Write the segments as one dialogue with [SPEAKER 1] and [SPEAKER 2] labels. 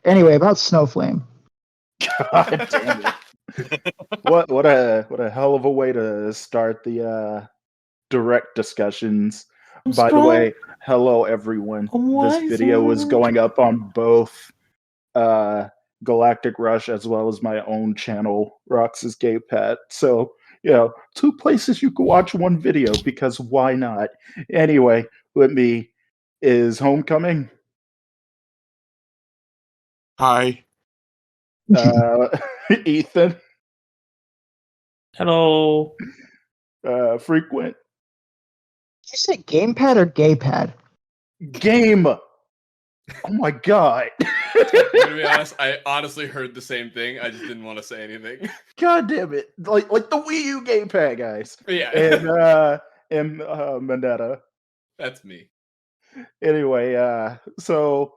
[SPEAKER 1] Anyway, about Snowflame.
[SPEAKER 2] God damn it! What a hell of a way to start the direct discussions. By the way, hello everyone. This video is going up on both Galactic Rush as well as my own channel, Rox's Gamepad. So, two places you can watch one video because why not? Anyway, with me is Homecoming.
[SPEAKER 3] Hi.
[SPEAKER 2] Ethan.
[SPEAKER 4] Hello.
[SPEAKER 2] Frequent.
[SPEAKER 1] Did you say Gamepad or Gaypad?
[SPEAKER 2] Game. Oh my god.
[SPEAKER 5] To be honest, I honestly heard the same thing. I just didn't want to say anything.
[SPEAKER 2] God damn it! Like the Wii U Gamepad, guys.
[SPEAKER 5] Yeah.
[SPEAKER 2] And Mandetta.
[SPEAKER 5] That's me.
[SPEAKER 2] Anyway, so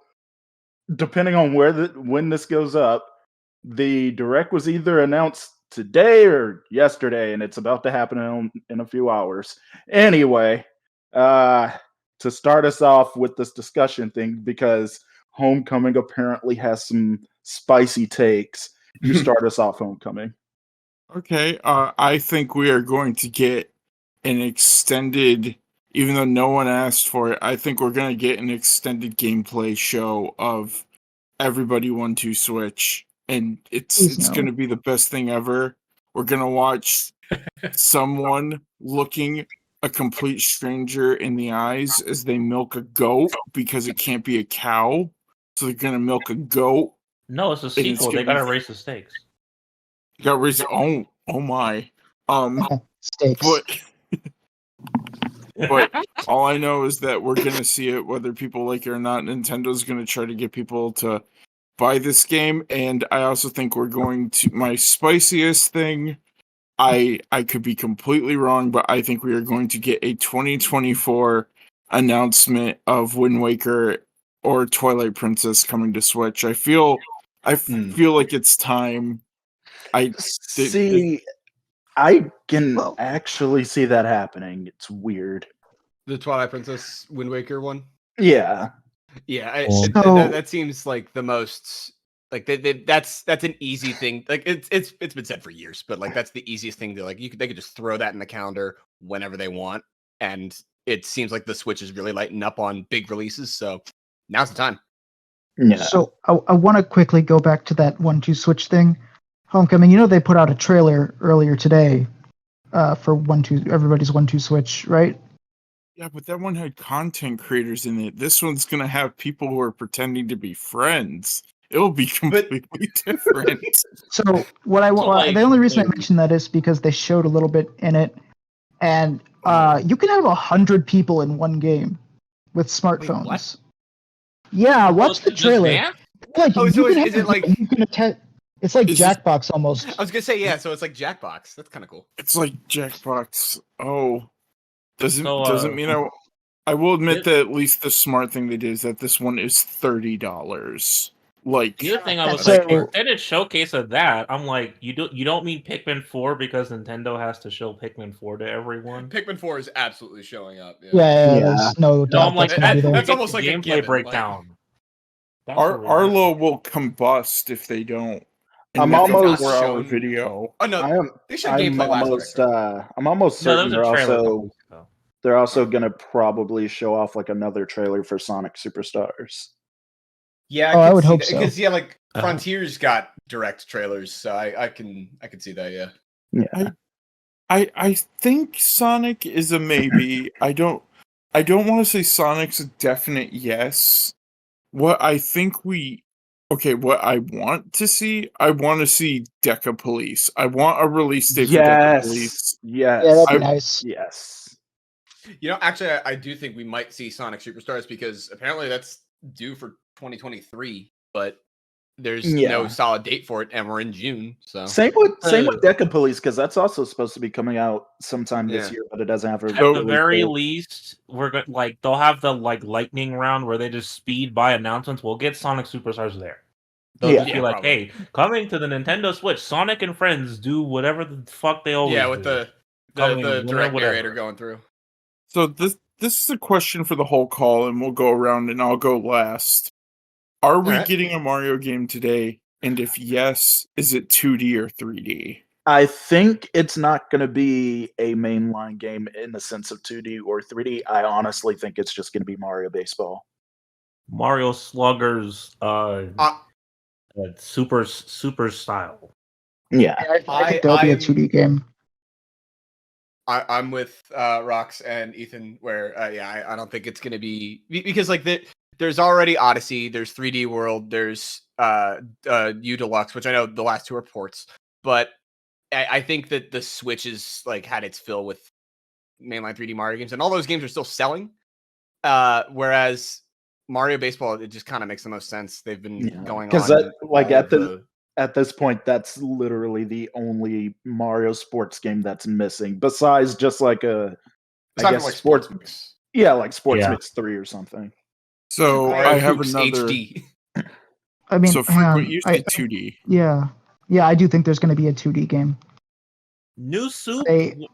[SPEAKER 2] depending on when this goes up, the direct was either announced today or yesterday, and it's about to happen in a few hours. Anyway, to start us off with this discussion thing, because Homecoming apparently has some spicy takes. You start us off, Homecoming.
[SPEAKER 3] Okay, I think we are going to get an extended, even though no one asked for it, I think we're going to get an extended gameplay show of Everybody 1-2 Switch, and it's going to be the best thing ever. We're going to watch someone looking a complete stranger in the eyes as they milk a goat because it can't be a cow. So they're gonna milk a goat.
[SPEAKER 4] No, it's a sequel. They gotta raise the stakes.
[SPEAKER 3] You gotta raise. Oh my.
[SPEAKER 1] Stakes.
[SPEAKER 3] But all I know is that we're gonna see it, whether people like it or not. Nintendo's gonna try to get people to buy this game, and I also think we're going to. My spiciest thing, I could be completely wrong, but I think we are going to get a 2024 announcement of Wind Waker or Twilight Princess coming to Switch. I feel like it's time. I
[SPEAKER 2] can actually see that happening. It's weird.
[SPEAKER 6] The Twilight Princess Wind Waker one?
[SPEAKER 2] Yeah.
[SPEAKER 6] Yeah, that seems like the most like that's an easy thing. Like it's been said for years, but like that's the easiest thing to like they could just throw that in the calendar whenever they want, and it seems like the Switch is really lighting up on big releases, so now's the time.
[SPEAKER 2] Yeah.
[SPEAKER 1] So I want to quickly go back to that 1-2 Switch thing. Homecoming, they put out a trailer earlier today for Everybody's 1-2 Switch, right?
[SPEAKER 3] Yeah, but that one had content creators in it. This one's going to have people who are pretending to be friends. It'll be completely different.
[SPEAKER 1] So what I want, the only reason I mentioned that is because they showed a little bit in it, and you can have 100 people in one game with smartphones.
[SPEAKER 6] Wait, what?
[SPEAKER 1] Yeah, watch the trailer. Like,
[SPEAKER 6] is it like
[SPEAKER 1] you can attend? It's like Jackbox almost.
[SPEAKER 6] I was gonna say so it's like Jackbox. That's kind of cool.
[SPEAKER 3] It's like Jackbox. Oh, doesn't mean I will admit that at least the smart thing they did is that this one is $30. Like
[SPEAKER 4] the other thing I was like, extended showcase of that. I'm like, you don't mean Pikmin 4 because Nintendo has to show Pikmin 4 to everyone.
[SPEAKER 5] Pikmin 4 is absolutely showing up.
[SPEAKER 1] Yeah. There's no doubt.
[SPEAKER 4] No, I'm like,
[SPEAKER 5] that's almost like
[SPEAKER 4] a gameplay breakdown.
[SPEAKER 3] Arlo will combust if they don't.
[SPEAKER 2] I'm almost
[SPEAKER 3] shown video.
[SPEAKER 6] Oh no, they should gameplay last.
[SPEAKER 2] I'm almost certain they're also gonna probably show off like another trailer for Sonic Superstars.
[SPEAKER 6] Yeah,
[SPEAKER 1] I would hope so.
[SPEAKER 6] Because like Frontier's got direct trailers, so I can see that.
[SPEAKER 2] Yeah.
[SPEAKER 3] I think Sonic is a maybe. I don't want to say Sonic's a definite yes. What I want to see, I want to see Deca Police. I want a release date for Deca Police.
[SPEAKER 2] Yes.
[SPEAKER 1] Yeah, that'd be nice.
[SPEAKER 2] Yes.
[SPEAKER 6] Actually, I do think we might see Sonic Superstars because apparently that's due for 2023, but there's no solid date for it, and we're in June. So
[SPEAKER 2] same with Deca Police, because that's also supposed to be coming out sometime this year, but it doesn't have.
[SPEAKER 4] At the very least, we're they'll have the lightning round where they just speed by announcements. We'll get Sonic Superstars there. They'll just be like, probably. Hey, coming to the Nintendo Switch, Sonic and friends do whatever the fuck they always do.
[SPEAKER 6] With the direct narrator going through.
[SPEAKER 3] So this is a question for the whole call, and we'll go around, and I'll go last. Are we
[SPEAKER 6] Alright.
[SPEAKER 3] getting a Mario game today? And if yes, is it 2D or 3D?
[SPEAKER 2] I think it's not going to be a mainline game in the sense of 2D or 3D. I honestly think it's just going to be Mario Baseball.
[SPEAKER 4] Mario Sluggers, super style.
[SPEAKER 2] Yeah,
[SPEAKER 1] I think there'll be a 2D game.
[SPEAKER 6] I'm with Rox and Ethan. Where I don't think it's going to be because like there's already Odyssey, there's 3D World, there's U Deluxe, which I know the last two are ports, but I think that the Switch is like had its fill with mainline 3D Mario games, and all those games are still selling. Whereas Mario Baseball, it just kind of makes the most sense. They've been going
[SPEAKER 2] because
[SPEAKER 6] on
[SPEAKER 2] like at this point, that's literally the only Mario sports game that's missing, besides just like
[SPEAKER 6] sports mix.
[SPEAKER 2] Yeah, like Sports Mix 3 or something.
[SPEAKER 3] So
[SPEAKER 6] Mario
[SPEAKER 3] I have
[SPEAKER 6] Hoops
[SPEAKER 3] another.
[SPEAKER 6] HD.
[SPEAKER 1] I mean,
[SPEAKER 3] So frequent use 2D.
[SPEAKER 1] Yeah, I do think there's going to be a 2D game.
[SPEAKER 4] New Soup?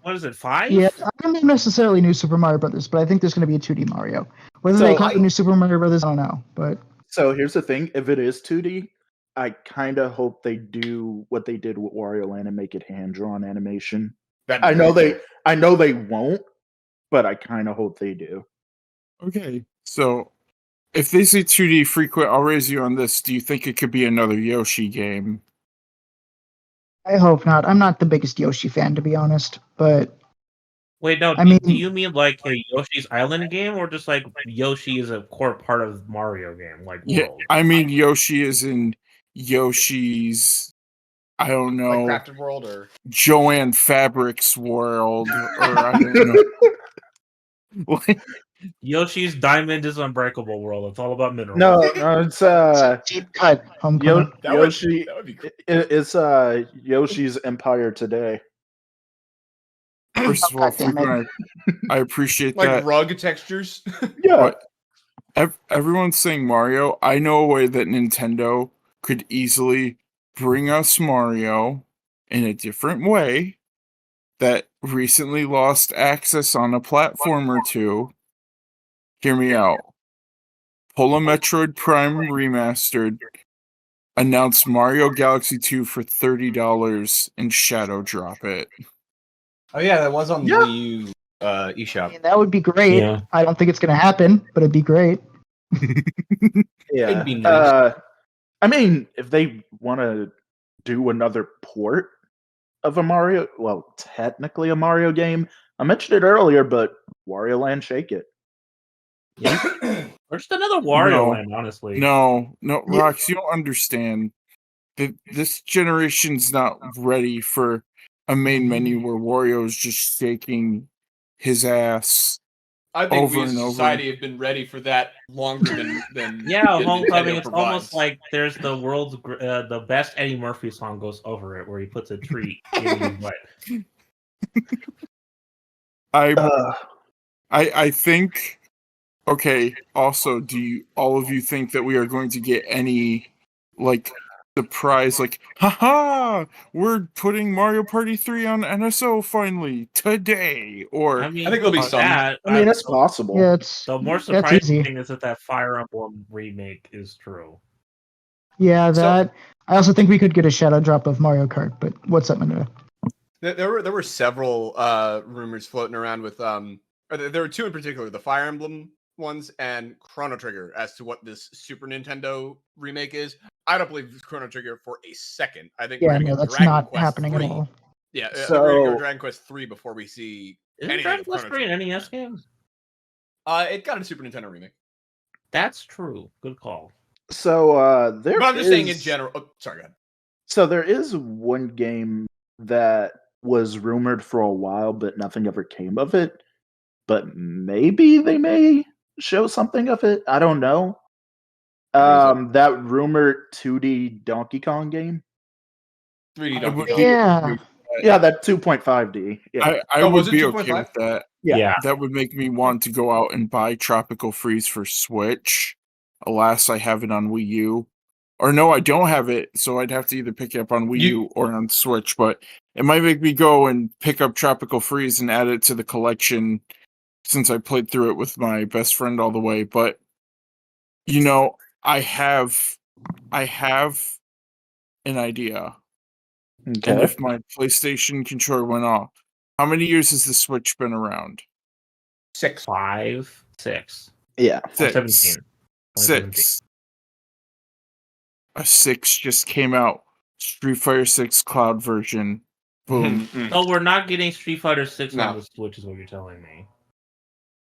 [SPEAKER 4] What is it, 5?
[SPEAKER 1] Yeah, I don't know necessarily New Super Mario Brothers, but I think there's going to be a 2D Mario. Whether they call it New Super Mario Brothers, I don't know. But
[SPEAKER 2] so here's the thing: if it is 2D, I kind of hope they do what they did with Wario Land and make it hand-drawn animation. I know they won't, but I kind of hope they do.
[SPEAKER 3] Okay, so if they say 2D frequent, I'll raise you on this. Do you think it could be another Yoshi game?
[SPEAKER 1] I hope not. I'm not the biggest Yoshi fan, to be honest. But
[SPEAKER 4] wait, no.
[SPEAKER 1] I mean,
[SPEAKER 4] do you mean like a Yoshi's Island game, or just like Yoshi is a core part of Mario game, like World?
[SPEAKER 3] I mean Yoshi is in Yoshi's. I don't know,
[SPEAKER 6] like Crafted World or
[SPEAKER 3] Joanne Fabrics World, or I don't know.
[SPEAKER 4] Yoshi's Diamond is Unbreakable World. It's all about minerals.
[SPEAKER 2] No, it's
[SPEAKER 1] deep cut.
[SPEAKER 2] Yoshi.
[SPEAKER 6] That would be cool.
[SPEAKER 2] It's Yoshi's Empire Today.
[SPEAKER 3] First of all, I appreciate
[SPEAKER 6] like
[SPEAKER 3] that.
[SPEAKER 6] rug textures.
[SPEAKER 2] Yeah.
[SPEAKER 3] But everyone's saying Mario. I know a way that Nintendo could easily bring us Mario in a different way that recently lost access on a platform or two. Hear me out. Pull a Metroid Prime Remastered, announce Mario Galaxy 2 for $30 and shadow drop it.
[SPEAKER 6] Oh yeah, that was on the Wii U eShop.
[SPEAKER 1] I mean, that would be great.
[SPEAKER 4] Yeah.
[SPEAKER 1] I don't think it's going to happen, but it'd be great.
[SPEAKER 2] Yeah.
[SPEAKER 6] It'd be nice.
[SPEAKER 2] I mean, if they want to do another port of a Mario, well, technically a Mario game, I mentioned it earlier, but Wario Land Shake It.
[SPEAKER 4] Yeah. Or just another Wario Land, honestly.
[SPEAKER 3] No, Rox, you don't understand. This generation's not ready for a main menu where Wario's just shaking his ass.
[SPEAKER 5] I think
[SPEAKER 3] over
[SPEAKER 5] we as a society have been ready for that longer than
[SPEAKER 4] yeah, Homecoming.
[SPEAKER 5] Nintendo
[SPEAKER 4] It's
[SPEAKER 5] provides.
[SPEAKER 4] almost like there's the world's the best Eddie Murphy song goes over it, where he puts a treat in his butt.
[SPEAKER 3] I think. Okay. Also, do all of you think that we are going to get any like surprise? Like, haha! We're putting Mario Party 3 on NSO finally today. Or
[SPEAKER 4] I think
[SPEAKER 5] there'll be some.
[SPEAKER 2] I mean, it's possible.
[SPEAKER 1] Yeah, it's
[SPEAKER 4] the more
[SPEAKER 1] that's
[SPEAKER 4] surprising
[SPEAKER 1] easy.
[SPEAKER 4] thing is that Fire Emblem remake is true.
[SPEAKER 1] Yeah, that. I also think we could get a shadow drop of Mario Kart. But what's up, Manila?
[SPEAKER 6] There were several rumors floating around with there were two in particular, the Fire Emblem ones and Chrono Trigger, as to what this Super Nintendo remake is. I don't believe Chrono Trigger for a second. I think we're gonna get
[SPEAKER 1] that's
[SPEAKER 6] Dragon
[SPEAKER 1] not
[SPEAKER 6] Quest
[SPEAKER 1] happening
[SPEAKER 6] 3.
[SPEAKER 1] at all.
[SPEAKER 6] Yeah,
[SPEAKER 2] So,
[SPEAKER 6] we're gonna go Dragon Quest 3 before we see
[SPEAKER 4] Isn't
[SPEAKER 6] anything
[SPEAKER 4] Dragon
[SPEAKER 6] of
[SPEAKER 4] Quest
[SPEAKER 6] Chrono
[SPEAKER 4] 3
[SPEAKER 6] Trigger.
[SPEAKER 4] an NES game?
[SPEAKER 6] It got a Super Nintendo remake.
[SPEAKER 4] That's true. Good call.
[SPEAKER 2] So there.
[SPEAKER 6] But I'm just saying in general. Oh, sorry, go ahead.
[SPEAKER 2] So there is one game that was rumored for a while, but nothing ever came of it. But maybe they may show something of it. I don't know. That rumored 2D Donkey Kong game.
[SPEAKER 6] 3D Donkey Kong.
[SPEAKER 2] Yeah, that 2.5D. Yeah.
[SPEAKER 3] I would be
[SPEAKER 6] 2.5?
[SPEAKER 3] okay with that.
[SPEAKER 4] Yeah.
[SPEAKER 3] That would make me want to go out and buy Tropical Freeze for Switch. Alas, I have it on Wii U. Or no, I don't have it, so I'd have to either pick it up on Wii U or on Switch. But it might make me go and pick up Tropical Freeze and add it to the collection, since I played through it with my best friend all the way. But, I have an idea.
[SPEAKER 2] Okay.
[SPEAKER 3] And if my PlayStation controller went off, how many years has the Switch been around?
[SPEAKER 6] 6.
[SPEAKER 4] 5, 6.
[SPEAKER 2] Yeah.
[SPEAKER 4] 17.
[SPEAKER 3] 6. A 6 just came out. Street Fighter 6 cloud version. Boom.
[SPEAKER 4] So we're not getting Street Fighter 6 on
[SPEAKER 6] No.
[SPEAKER 4] the Switch, is what you're telling me.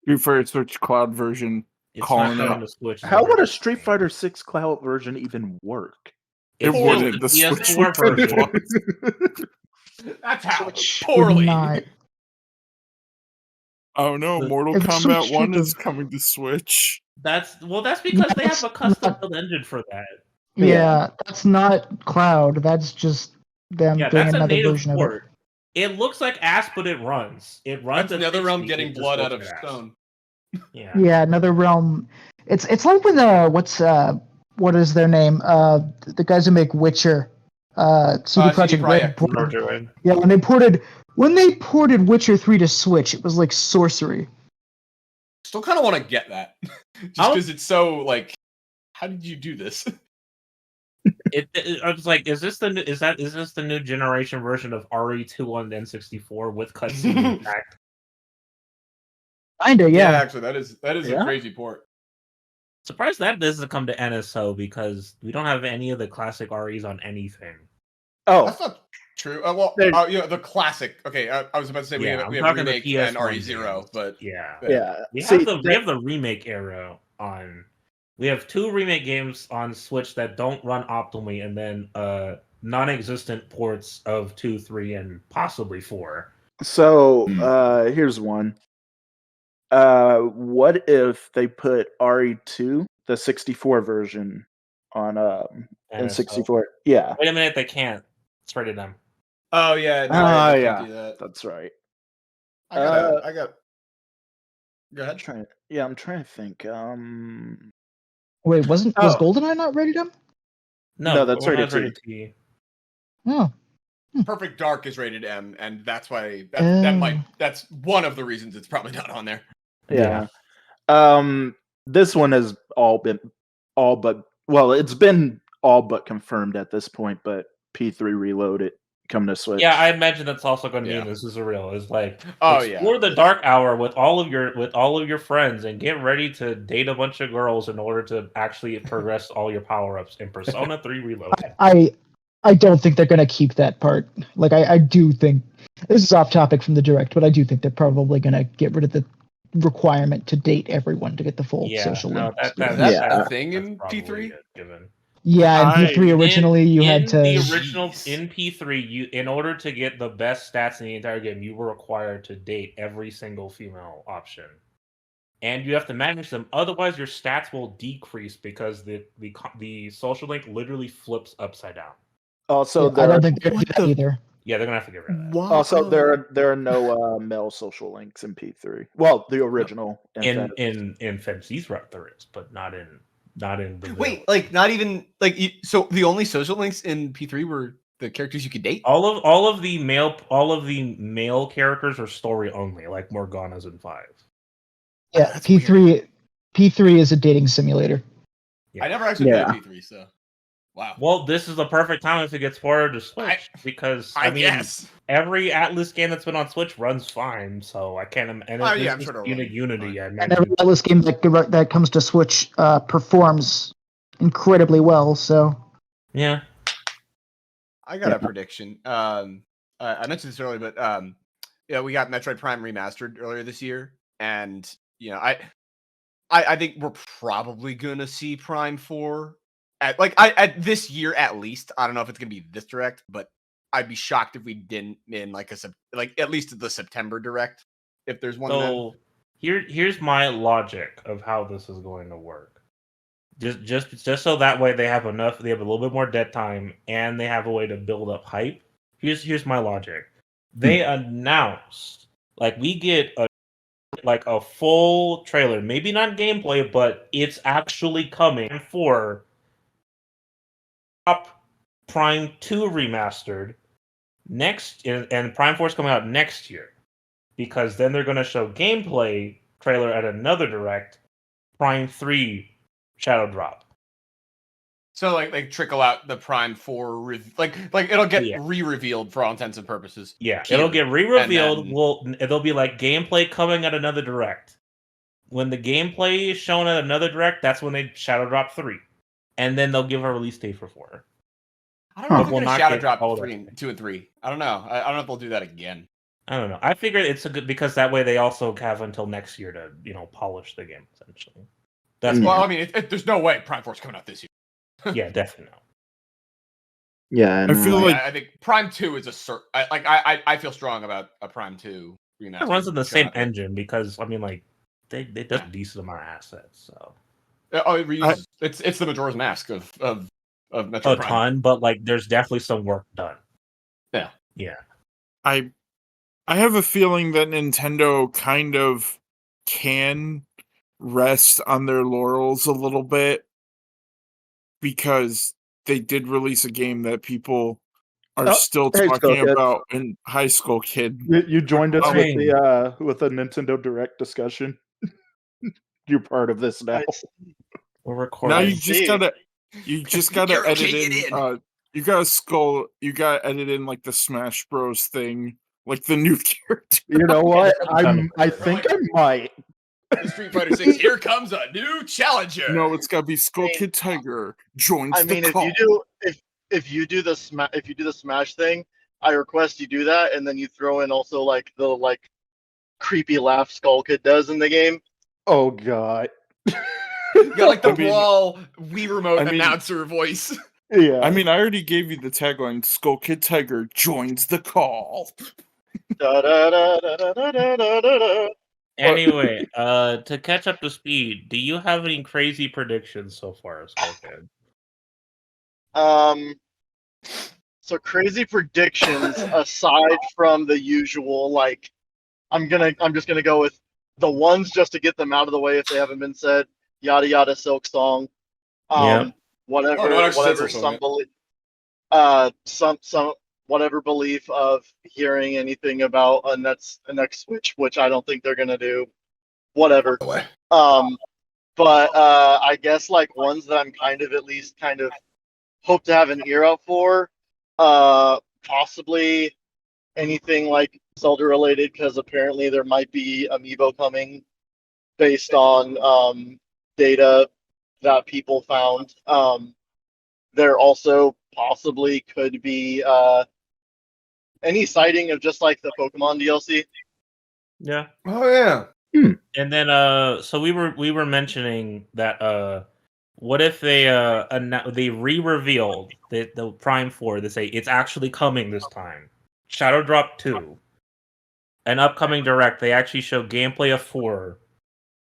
[SPEAKER 3] Street Fighter Switch cloud version.
[SPEAKER 4] It's
[SPEAKER 3] Calling
[SPEAKER 4] not
[SPEAKER 3] it.
[SPEAKER 4] on the Switch.
[SPEAKER 2] How would a Street Fighter 6 cloud version even work?
[SPEAKER 3] It
[SPEAKER 4] It's
[SPEAKER 3] wouldn't.
[SPEAKER 4] the
[SPEAKER 3] The Switch
[SPEAKER 4] PS4
[SPEAKER 3] would be
[SPEAKER 4] version.
[SPEAKER 3] lost.
[SPEAKER 6] That's how
[SPEAKER 1] Switch
[SPEAKER 6] poorly.
[SPEAKER 1] would not.
[SPEAKER 3] Oh no,
[SPEAKER 4] The-
[SPEAKER 3] Mortal
[SPEAKER 1] If the
[SPEAKER 3] Kombat
[SPEAKER 1] Switch
[SPEAKER 3] 1
[SPEAKER 1] should
[SPEAKER 3] is coming to Switch.
[SPEAKER 4] That's because they have a
[SPEAKER 1] That's
[SPEAKER 4] custom
[SPEAKER 1] not-
[SPEAKER 4] built engine for that.
[SPEAKER 1] Yeah, that's not cloud. That's just them
[SPEAKER 4] Yeah,
[SPEAKER 1] doing
[SPEAKER 4] that's a
[SPEAKER 1] another
[SPEAKER 4] native
[SPEAKER 1] version of it.
[SPEAKER 4] port. It looks like ass, but it runs. It runs.
[SPEAKER 5] That's
[SPEAKER 4] at
[SPEAKER 5] NetherRealm
[SPEAKER 4] 60,
[SPEAKER 5] getting
[SPEAKER 4] it just
[SPEAKER 5] blood out
[SPEAKER 4] looks
[SPEAKER 5] of
[SPEAKER 4] like ass.
[SPEAKER 5] stone.
[SPEAKER 4] Yeah.
[SPEAKER 1] Yeah, another realm. It's like when what is their name? The guys who make Witcher, CD
[SPEAKER 5] CD
[SPEAKER 1] Projekt
[SPEAKER 5] Projekt.
[SPEAKER 1] Red. Yeah, when they ported Witcher 3 to Switch, it was like sorcery.
[SPEAKER 5] Still kind of want to get that, just because it's so like. How did you do this?
[SPEAKER 4] I was like, is this the new generation version of RE2 on the N64 with cutscene impact?
[SPEAKER 1] Kinda, yeah.
[SPEAKER 5] Actually, that is
[SPEAKER 2] Yeah.
[SPEAKER 5] a crazy port.
[SPEAKER 4] Surprised that doesn't come to NSO because we don't have any of the classic REs on anything.
[SPEAKER 2] Oh,
[SPEAKER 5] That's not true. Well,
[SPEAKER 2] There's-
[SPEAKER 5] the classic. Okay, I was about to say we
[SPEAKER 4] Yeah,
[SPEAKER 5] have
[SPEAKER 4] I'm talking the
[SPEAKER 5] remake and
[SPEAKER 4] PS1
[SPEAKER 5] RE0,
[SPEAKER 4] games.
[SPEAKER 5] but
[SPEAKER 4] Yeah.
[SPEAKER 2] yeah.
[SPEAKER 4] We
[SPEAKER 2] See,
[SPEAKER 4] have the remake era on. We have 2 remake games on Switch that don't run optimally, and then non-existent ports of 2, 3, and possibly 4.
[SPEAKER 2] So here's one. What if they put RE2, the 64 version, on N64? Yeah.
[SPEAKER 4] Wait a minute, they can't. It's rated M.
[SPEAKER 5] oh yeah, no,
[SPEAKER 2] Ah,
[SPEAKER 5] they
[SPEAKER 2] yeah.
[SPEAKER 5] can't do that.
[SPEAKER 2] That's right.
[SPEAKER 5] I got. Go
[SPEAKER 2] I'm
[SPEAKER 5] ahead.
[SPEAKER 2] trying to think.
[SPEAKER 1] Wait, was
[SPEAKER 2] Oh.
[SPEAKER 1] GoldenEye not rated M?
[SPEAKER 2] No, that's
[SPEAKER 4] Goldeneye
[SPEAKER 2] rated
[SPEAKER 4] is
[SPEAKER 2] T.
[SPEAKER 4] T.
[SPEAKER 1] Oh,
[SPEAKER 5] Perfect Dark is rated M, and that's why
[SPEAKER 1] Oh.
[SPEAKER 5] that's one of the reasons it's probably not on there.
[SPEAKER 2] Yeah. This one has it's been all but confirmed at this point, but P3 Reloaded come to Switch.
[SPEAKER 4] Yeah, I imagine that's also going to be
[SPEAKER 5] Yeah.
[SPEAKER 4] in This Is a Real. It's like
[SPEAKER 5] Oh,
[SPEAKER 4] explore
[SPEAKER 5] yeah.
[SPEAKER 4] the dark hour with all of your friends and get ready to date a bunch of girls in order to actually progress all your power ups in Persona 3 Reloaded.
[SPEAKER 1] I don't think they're gonna keep that part. Like I do think this is off topic from the direct, but I do think they're probably gonna get rid of the requirement to date everyone to get the full social link.
[SPEAKER 5] Is that
[SPEAKER 2] Yeah.
[SPEAKER 5] a thing in
[SPEAKER 4] Probably
[SPEAKER 5] P3?
[SPEAKER 4] a given.
[SPEAKER 1] Yeah, in P3 originally you
[SPEAKER 4] in
[SPEAKER 1] had to.
[SPEAKER 4] the original
[SPEAKER 5] Jeez.
[SPEAKER 4] in P3 in order to get the best stats in the entire game, you were required to date every single female option. And you have to manage them, otherwise your stats will decrease because the social link literally flips upside down.
[SPEAKER 2] Also,
[SPEAKER 1] I don't think they're gonna do that either.
[SPEAKER 4] Yeah, they're gonna have to get rid of that.
[SPEAKER 2] Also, there are no male social links in P3. Well, the original.
[SPEAKER 4] In FemC's route there is, but not in the
[SPEAKER 6] Wait, like not even like so the only social links in P3 were the characters you could date?
[SPEAKER 4] all of the male characters are story only, like Morgana's in 5.
[SPEAKER 1] Yeah,
[SPEAKER 6] That's
[SPEAKER 1] P3 is a dating simulator.
[SPEAKER 5] I never actually played P3, so wow.
[SPEAKER 4] Well, this is the perfect time if it gets ported to Switch because
[SPEAKER 5] I
[SPEAKER 4] mean,
[SPEAKER 5] guess.
[SPEAKER 4] every Atlas game that's been on Switch runs fine, so I can't. And
[SPEAKER 5] Oh,
[SPEAKER 4] it's
[SPEAKER 5] yeah, I'm sure it'll run
[SPEAKER 4] Unity. I
[SPEAKER 1] And
[SPEAKER 4] imagine.
[SPEAKER 1] every Atlas game that comes to Switch performs incredibly well. So
[SPEAKER 4] Yeah.
[SPEAKER 6] I got a prediction. I mentioned this earlier, but yeah, we got Metroid Prime remastered earlier this year, and you know, I think we're probably gonna see Prime 4 at this year at least. I don't know if it's gonna be this direct, but I'd be shocked if we didn't in like at least the September direct. If there's one.
[SPEAKER 4] So here's my logic of how this is going to work. Just so that way they have a little bit more dead time and they have a way to build up hype. Here's my logic. They announced like we get a full trailer, maybe not gameplay, but it's actually coming for Prime 2 remastered next, and Prime 4 is coming out next year because then they're going to show gameplay trailer at another direct, Prime 3 Shadow Drop.
[SPEAKER 6] So like trickle out the Prime 4 like it'll get
[SPEAKER 4] Yeah.
[SPEAKER 6] re-revealed for all intents and purposes.
[SPEAKER 4] Yeah,
[SPEAKER 6] here.
[SPEAKER 4] it'll get re-revealed.
[SPEAKER 6] And
[SPEAKER 4] It'll be like gameplay coming at another direct. When the gameplay is shown at another direct, that's when they shadow drop 3, and then they'll give a release date for 4.
[SPEAKER 6] I don't know if
[SPEAKER 4] We'll
[SPEAKER 6] they're gonna
[SPEAKER 4] not
[SPEAKER 6] shadow
[SPEAKER 4] get
[SPEAKER 6] drop
[SPEAKER 4] all
[SPEAKER 6] 2 and 3. I don't know. I don't know if they'll do that again.
[SPEAKER 4] I don't know. I figured it's a good because that way they also have until next year to polish the game essentially. That's
[SPEAKER 6] Well, I mean, there's no way Prime 4 is coming out this year.
[SPEAKER 4] yeah, definitely. No.
[SPEAKER 7] Yeah,
[SPEAKER 3] I feel like
[SPEAKER 6] I think Prime 2 is I feel strong about a Prime 2.
[SPEAKER 4] It runs in the same engine because I mean, like they does a decent amount of assets. So
[SPEAKER 6] it reuses, it's the Majora's Mask of Metro
[SPEAKER 4] a
[SPEAKER 6] Prime.
[SPEAKER 4] ton, but like there's definitely some work done.
[SPEAKER 6] Yeah.
[SPEAKER 3] I have a feeling that Nintendo kind of can rest on their laurels a little bit because they did release a game that people are still
[SPEAKER 7] hey,
[SPEAKER 3] talking
[SPEAKER 7] Skull Kid.
[SPEAKER 3] about in High School Kid.
[SPEAKER 2] You joined us
[SPEAKER 4] Fine.
[SPEAKER 2] with a Nintendo Direct discussion. You're part of this now.
[SPEAKER 4] We're recording.
[SPEAKER 3] Now
[SPEAKER 8] I
[SPEAKER 3] you just gotta
[SPEAKER 6] You're
[SPEAKER 3] edit
[SPEAKER 6] kicking
[SPEAKER 3] in. You gotta edit in like the Smash Bros thing, like the new character.
[SPEAKER 2] You know what? I think I might.
[SPEAKER 6] The Street Fighter 6. Here comes a new challenger.
[SPEAKER 3] No, it's gotta be Skull Kid Tiger joins
[SPEAKER 8] I mean,
[SPEAKER 3] the call.
[SPEAKER 8] if you do the Smash thing, I request you do that, and then you throw in also like the creepy laugh Skull Kid does in the game.
[SPEAKER 2] Oh god.
[SPEAKER 6] You got like the
[SPEAKER 3] I mean-
[SPEAKER 6] raw Wii remote
[SPEAKER 3] I mean-
[SPEAKER 6] announcer voice.
[SPEAKER 2] Yeah.
[SPEAKER 3] I mean, I already gave you the tagline: Skull Kid Tiger joins the call.
[SPEAKER 8] Da, da, da, da, da, da, da, da, da.
[SPEAKER 4] Anyway, to catch up to speed, do you have any crazy predictions so far, Skullkid?
[SPEAKER 8] So crazy predictions aside from the usual, like I'm just gonna go with the ones just to get them out of the way if they haven't been said. Yada yada Silk Song.
[SPEAKER 4] Yeah.
[SPEAKER 8] Whatever,
[SPEAKER 6] Oh, no, actually,
[SPEAKER 8] whatever
[SPEAKER 6] that's also
[SPEAKER 8] some
[SPEAKER 6] it.
[SPEAKER 8] belief, some whatever belief of hearing anything about a next Switch, which I don't think they're gonna do. Whatever. But I guess like ones that I'm at least hope to have an ear out for, possibly anything like Zelda related, because apparently there might be amiibo coming based on data that people found. There also possibly could be any sighting of just like the Pokemon DLC.
[SPEAKER 4] Yeah.
[SPEAKER 6] Oh yeah.
[SPEAKER 4] And then so we were mentioning that what if they re-revealed the Prime 4, they say it's actually coming this time. Shadow Drop 2. An upcoming direct, they actually show gameplay of 4.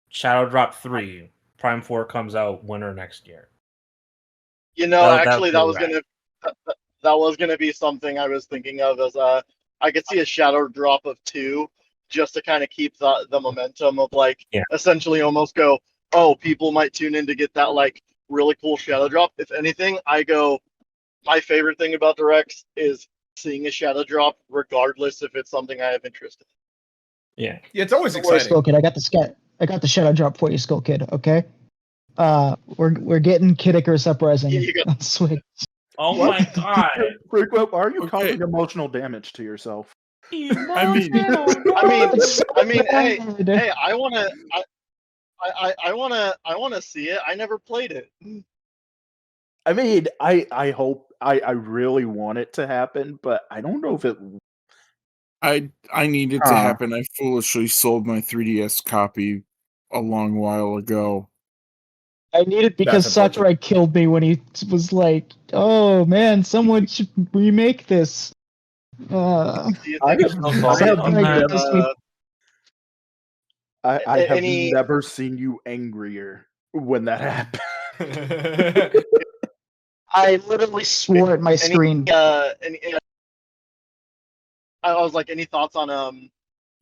[SPEAKER 4] Shadow Drop 3. Prime 4 comes out winter next year.
[SPEAKER 8] You know,
[SPEAKER 4] That
[SPEAKER 8] actually that
[SPEAKER 4] was
[SPEAKER 8] was gonna be something I was thinking of as I could see a Shadow Drop of 2 just to kind of keep the momentum of essentially almost go, oh, people might tune in to get that really cool Shadow Drop. If anything, my favorite thing about directs is seeing a Shadow Drop, regardless if it's something I have interest in.
[SPEAKER 4] Yeah.
[SPEAKER 6] Yeah, it's always
[SPEAKER 1] Don't worry,
[SPEAKER 6] exciting.
[SPEAKER 1] Skull Kid. I got the Shadow Drop for you, Skull Kid. Okay. We're getting Kid Icarus Uprising
[SPEAKER 8] You got-
[SPEAKER 1] on Switch.
[SPEAKER 4] Oh my god.
[SPEAKER 2] Freakwell, are you
[SPEAKER 3] Okay.
[SPEAKER 2] causing emotional damage to yourself?
[SPEAKER 3] I mean,
[SPEAKER 8] hey, I wanna see it. I never played it.
[SPEAKER 2] I mean, I hope I really want it to happen, but I don't know if it.
[SPEAKER 3] I need it to happen. I foolishly sold my 3DS copy a long while ago.
[SPEAKER 1] I need it because
[SPEAKER 2] That's unfortunate.
[SPEAKER 1] Sakurai killed me when he was like, "Oh man, someone should remake this."
[SPEAKER 8] Do you
[SPEAKER 2] I
[SPEAKER 8] think
[SPEAKER 2] I have
[SPEAKER 8] Any-
[SPEAKER 2] never seen you angrier when that happened.
[SPEAKER 1] I literally swore at my screen.
[SPEAKER 8] I was like, any thoughts on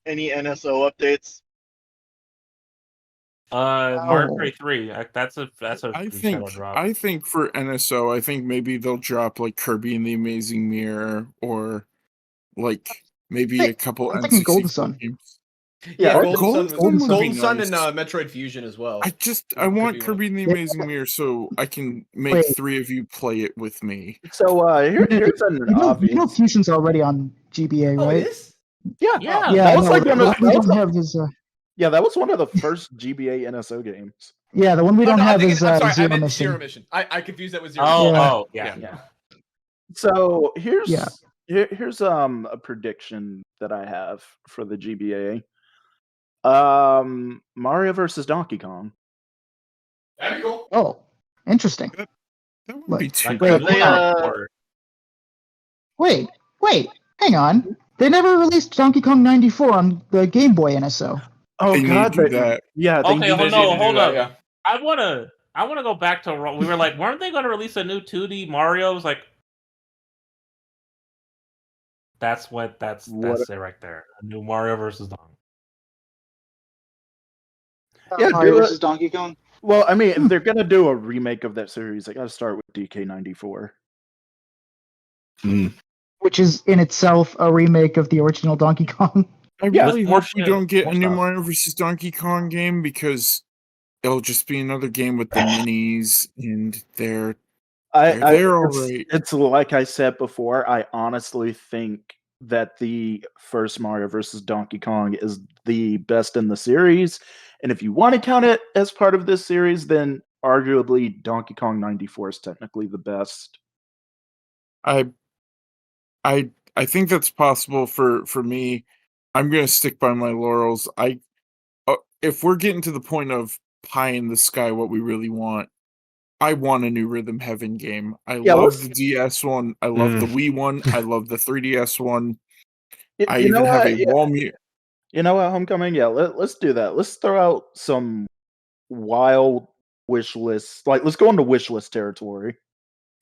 [SPEAKER 8] any NSO updates?
[SPEAKER 4] Mario Kart 3. That's a
[SPEAKER 3] I
[SPEAKER 4] Shadow Drop.
[SPEAKER 3] think for NSO, I think maybe they'll drop like Kirby and the Amazing Mirror, or like maybe a couple
[SPEAKER 1] I'm thinking Golden
[SPEAKER 3] N64
[SPEAKER 1] Sun.
[SPEAKER 3] games.
[SPEAKER 2] Yeah,
[SPEAKER 3] Golden Sun would be
[SPEAKER 6] Golden Sun and
[SPEAKER 3] nice.
[SPEAKER 6] Metroid Fusion as well.
[SPEAKER 3] I want Kirby and the Amazing Mirror so I can make
[SPEAKER 1] Wait.
[SPEAKER 3] 3 of you play it with me.
[SPEAKER 2] So here's an obvious.
[SPEAKER 1] Fusion's already on GBA,
[SPEAKER 6] Oh,
[SPEAKER 1] right?
[SPEAKER 6] it is?
[SPEAKER 2] Yeah,
[SPEAKER 4] Yeah.
[SPEAKER 1] Yeah,
[SPEAKER 2] that was like
[SPEAKER 1] the
[SPEAKER 2] one of
[SPEAKER 1] one we don't have is
[SPEAKER 2] yeah, that was one of the first GBA NSO games.
[SPEAKER 1] yeah, the one we don't have is
[SPEAKER 6] I'm sorry, I
[SPEAKER 1] Zero
[SPEAKER 6] meant
[SPEAKER 1] Mission.
[SPEAKER 6] Zero Mission. I confused that with Zero
[SPEAKER 4] Oh,
[SPEAKER 6] Mission.
[SPEAKER 4] yeah.
[SPEAKER 2] So here's
[SPEAKER 1] Yeah.
[SPEAKER 2] here's a prediction that I have for the GBA. Mario versus Donkey Kong.
[SPEAKER 5] That'd be cool.
[SPEAKER 1] Oh, interesting.
[SPEAKER 3] That would be
[SPEAKER 1] Wait,
[SPEAKER 3] too
[SPEAKER 1] wait,
[SPEAKER 3] good.
[SPEAKER 1] wait, hang on. They never released Donkey Kong 94 on the Game Boy NSO.
[SPEAKER 2] Oh
[SPEAKER 3] They need
[SPEAKER 2] God,
[SPEAKER 3] to do that.
[SPEAKER 2] Yeah.
[SPEAKER 4] Okay, hold up.
[SPEAKER 5] Yeah.
[SPEAKER 4] I wanna go back to we were like, weren't they gonna release a new 2D Mario? I was like, that's it right there. A new Mario versus Donkey.
[SPEAKER 2] Yeah,
[SPEAKER 1] Mario
[SPEAKER 2] do it.
[SPEAKER 1] versus Donkey Kong.
[SPEAKER 2] Well, I mean, if they're gonna do a remake of that series, they gotta start with DK94.
[SPEAKER 1] Which is in itself a remake of the original Donkey Kong.
[SPEAKER 3] I
[SPEAKER 2] Yeah,
[SPEAKER 3] really hope we don't get a new
[SPEAKER 2] stuff.
[SPEAKER 3] Mario vs. Donkey Kong game because it'll just be another game with the minis and they're all right.
[SPEAKER 2] It's like I said before. I honestly think that the first Mario vs. Donkey Kong is the best in the series, and if you want to count it as part of this series, then arguably Donkey Kong 94 is technically the best.
[SPEAKER 3] I think that's possible for me. I'm gonna stick by my laurels. If we're getting to the point of pie in the sky, what we really want, I want a new Rhythm Heaven game. I love the DS one. I love the Wii one. I love the 3DS one. I even have a wall mute.
[SPEAKER 2] You know what, Homecoming? Yeah, let's do that. Let's throw out some wild wish lists. Like, let's go into wish list territory.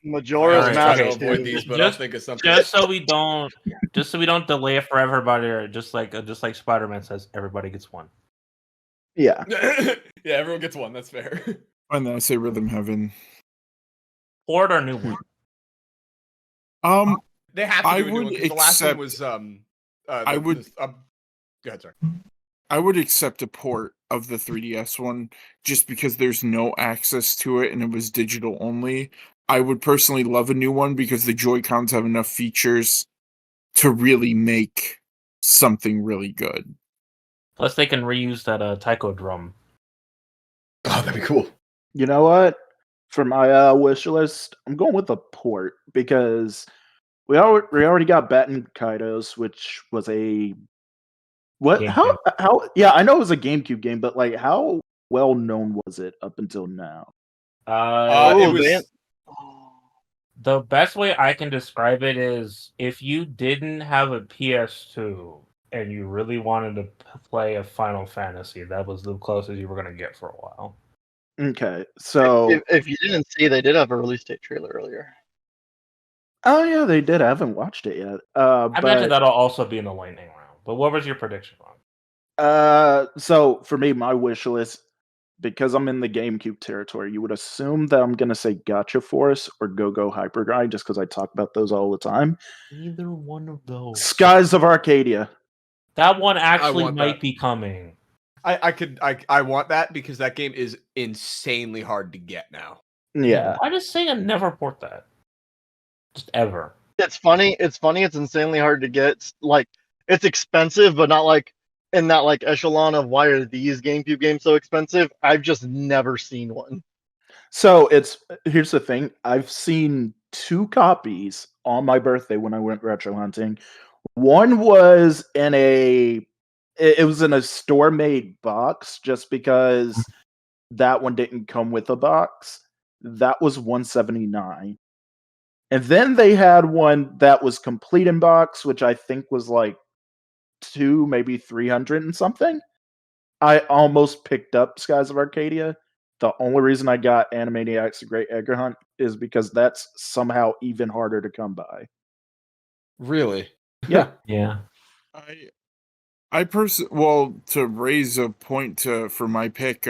[SPEAKER 8] Majora's
[SPEAKER 6] Try
[SPEAKER 8] Mask.
[SPEAKER 6] to avoid
[SPEAKER 8] 2.
[SPEAKER 6] these, but I'll think of something.
[SPEAKER 4] Just so we don't delay it for everybody, or just like Spider-Man says, everybody gets one.
[SPEAKER 2] Yeah.
[SPEAKER 6] Yeah, everyone gets one. That's fair.
[SPEAKER 3] And then I say Rhythm Heaven.
[SPEAKER 4] Port or new one?
[SPEAKER 6] They have to
[SPEAKER 3] I
[SPEAKER 6] do a new one,
[SPEAKER 3] would
[SPEAKER 6] 'cause the last one
[SPEAKER 3] accept-
[SPEAKER 6] was
[SPEAKER 3] I would-
[SPEAKER 6] go ahead, sorry.
[SPEAKER 3] I would accept a port of the 3DS one just because there's no access to it and it was digital only. I would personally love a new one because the Joy-Cons have enough features to really make something really good.
[SPEAKER 4] Plus, they can reuse that taiko drum.
[SPEAKER 6] Oh, that'd be cool.
[SPEAKER 2] You know what? For my wish list, I'm going with a port because we already got Batten Kaidos, which was a what?
[SPEAKER 4] GameCube.
[SPEAKER 2] How? Yeah, I know it was a GameCube game, but like, how well known was it up until now?
[SPEAKER 6] It was.
[SPEAKER 4] The best way I can describe it is if you didn't have a PS2 and you really wanted to play a Final Fantasy, that was the closest you were going to get for a while.
[SPEAKER 2] Okay, so
[SPEAKER 8] If you didn't see, they did have a release date trailer earlier.
[SPEAKER 2] oh yeah, they did. I haven't watched it yet.
[SPEAKER 4] I
[SPEAKER 2] But
[SPEAKER 4] imagine that'll also be in the lightning round. But what was your prediction on?
[SPEAKER 2] so for me, my wish list, because I'm in the GameCube territory, you would assume that I'm gonna say Gotcha Force or Go-Go Hyperdrive, just because I talk about those all the time.
[SPEAKER 4] Either one of those.
[SPEAKER 2] Skies of Arcadia.
[SPEAKER 4] That one actually
[SPEAKER 6] want
[SPEAKER 4] might
[SPEAKER 6] that.
[SPEAKER 4] be coming.
[SPEAKER 6] I want that because that game is insanely hard to get now.
[SPEAKER 2] Yeah.
[SPEAKER 4] I just say I never port that. Just ever.
[SPEAKER 8] It's funny. It's insanely hard to get. Like, it's expensive, but not like in that like echelon of why are these GameCube games so expensive? I've just never seen one.
[SPEAKER 2] So here's the thing. I've seen 2 copies on my birthday when I went retro hunting. One was in it was in a store made box just because that one didn't come with a box. That was $179. And then they had one that was complete in box, which I think was like 2, maybe 300 and something. I almost picked up Skies of Arcadia. The only reason I got Animaniacs: The Great Edgar Hunt is because that's somehow even harder to come by.
[SPEAKER 6] Really?
[SPEAKER 2] Yeah.
[SPEAKER 4] Yeah.
[SPEAKER 3] To raise a point for my pick,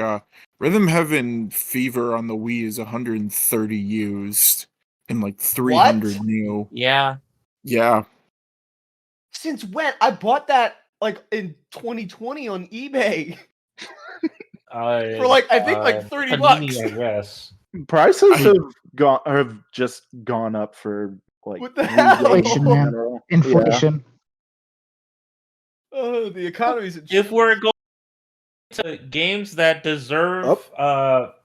[SPEAKER 3] Rhythm Heaven Fever on the Wii is 130 used and like 300 new.
[SPEAKER 4] Yeah.
[SPEAKER 3] Yeah.
[SPEAKER 6] Since when? I bought that like in 2020 on eBay
[SPEAKER 4] For
[SPEAKER 6] for like I think like $30.
[SPEAKER 4] Panini, I guess.
[SPEAKER 2] Prices have just gone up for like
[SPEAKER 6] What the
[SPEAKER 2] new
[SPEAKER 6] hell?
[SPEAKER 2] games
[SPEAKER 1] Inflation,
[SPEAKER 2] in
[SPEAKER 1] man.
[SPEAKER 2] general.
[SPEAKER 1] Inflation.
[SPEAKER 6] Oh, the economy's in
[SPEAKER 4] If we're going to games that deserve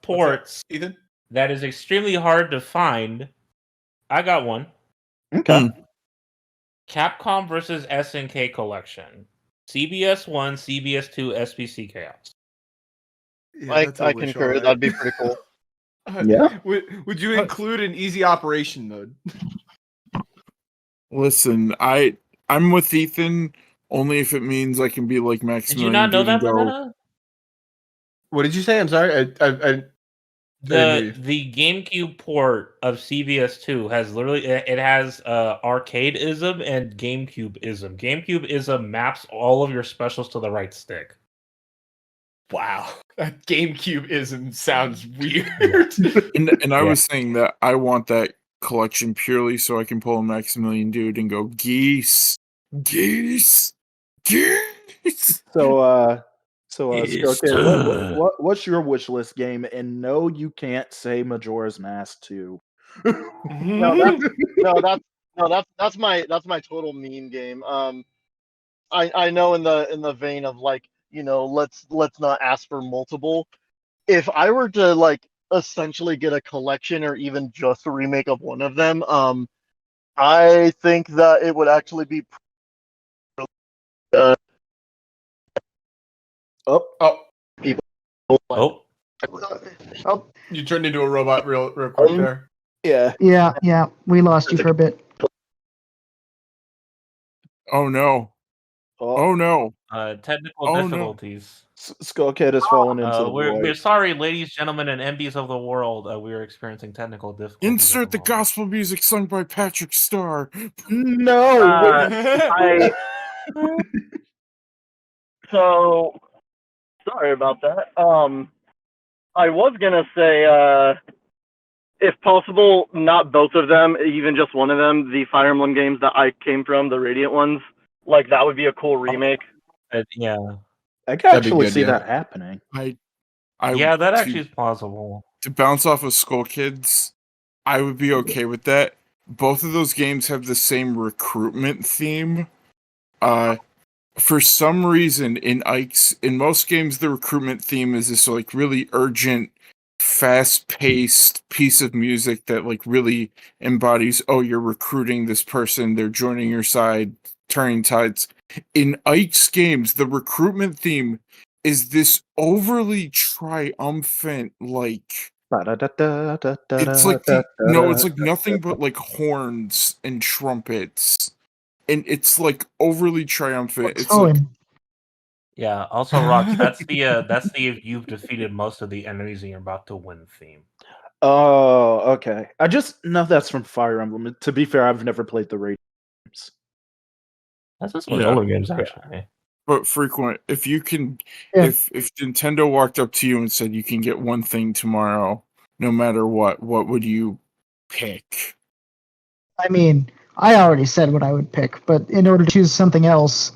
[SPEAKER 4] ports
[SPEAKER 6] Ethan?
[SPEAKER 4] that is extremely hard to find, I got one.
[SPEAKER 2] Okay.
[SPEAKER 4] Capcom versus SNK Collection. CBS 1, CBS 2, SPC Chaos.
[SPEAKER 6] Yeah,
[SPEAKER 8] I
[SPEAKER 6] totally
[SPEAKER 8] concur.
[SPEAKER 6] alright.
[SPEAKER 8] That'd be pretty cool.
[SPEAKER 2] Yeah.
[SPEAKER 6] Would you include an easy operation mode?
[SPEAKER 3] Listen, I'm with Ethan only if it means I can be like
[SPEAKER 4] Did you
[SPEAKER 3] Maximilian
[SPEAKER 4] not know
[SPEAKER 3] Dude and
[SPEAKER 4] that,
[SPEAKER 3] go.
[SPEAKER 4] Manetta?
[SPEAKER 6] What did you say? I'm sorry. I
[SPEAKER 4] The GameCube port of CBS2 has literally it has arcade-ism and GameCube-ism. GameCube-ism maps all of your specials to the right stick.
[SPEAKER 6] Wow, that GameCube-ism sounds weird.
[SPEAKER 3] And I was saying that I want that collection purely so I can pull a Maximilian Dude and go geese.
[SPEAKER 2] So
[SPEAKER 4] It's
[SPEAKER 2] Skokid, what's your wish list game? And no, you can't say Majora's Mask 2.
[SPEAKER 8] That's my total meme game. I know in the vein of like, let's not ask for multiple. If I were to like essentially get a collection or even just a remake of one of them, I think that it would actually be people.
[SPEAKER 4] Oh,
[SPEAKER 6] You turned into a robot real quick there.
[SPEAKER 2] Yeah.
[SPEAKER 1] Yeah. We lost you for a bit.
[SPEAKER 3] Oh no. Oh no.
[SPEAKER 4] technical
[SPEAKER 3] Oh, no.
[SPEAKER 4] difficulties.
[SPEAKER 2] Skullkid has fallen into the
[SPEAKER 4] We're
[SPEAKER 2] void.
[SPEAKER 4] sorry, ladies, gentlemen, and MBs of the world. We are experiencing technical difficulties.
[SPEAKER 3] Insert
[SPEAKER 4] at
[SPEAKER 3] the
[SPEAKER 4] moment.
[SPEAKER 3] gospel music sung by Patrick Starr.
[SPEAKER 2] No.
[SPEAKER 8] So sorry about that. I was gonna say, if possible, not both of them, even just one of them. The Fire Emblem games that I came from, the Radiant ones, like that would be a cool remake.
[SPEAKER 4] Yeah,
[SPEAKER 2] I can
[SPEAKER 6] That'd be
[SPEAKER 2] actually
[SPEAKER 6] good,
[SPEAKER 2] see
[SPEAKER 6] yeah.
[SPEAKER 2] that happening.
[SPEAKER 3] I
[SPEAKER 4] yeah, that
[SPEAKER 3] to-
[SPEAKER 4] actually is possible.
[SPEAKER 3] to bounce off of Skull Kids, I would be okay with that. Both of those games have the same recruitment theme. For some reason, in most games, the recruitment theme is this like really urgent, fast-paced piece of music that like really embodies, oh, you're recruiting this person, they're joining your side, turning tides. In Ike's games, the recruitment theme is this overly triumphant, like it's like it's like nothing but like horns and trumpets, and it's like overly triumphant. It's like
[SPEAKER 4] Yeah. Also, Rox, that's the you've defeated most of the enemies and you're about to win theme.
[SPEAKER 2] Oh, okay. I just know that's from Fire Emblem. To be fair, I've never played the Radiant games.
[SPEAKER 4] That's just one older games, actually.
[SPEAKER 3] But frequent, if you can,
[SPEAKER 1] Yeah.
[SPEAKER 3] if Nintendo walked up to you and said you can get one thing tomorrow, no matter what would you pick?
[SPEAKER 1] I mean, I already said what I would pick, but in order to choose something else,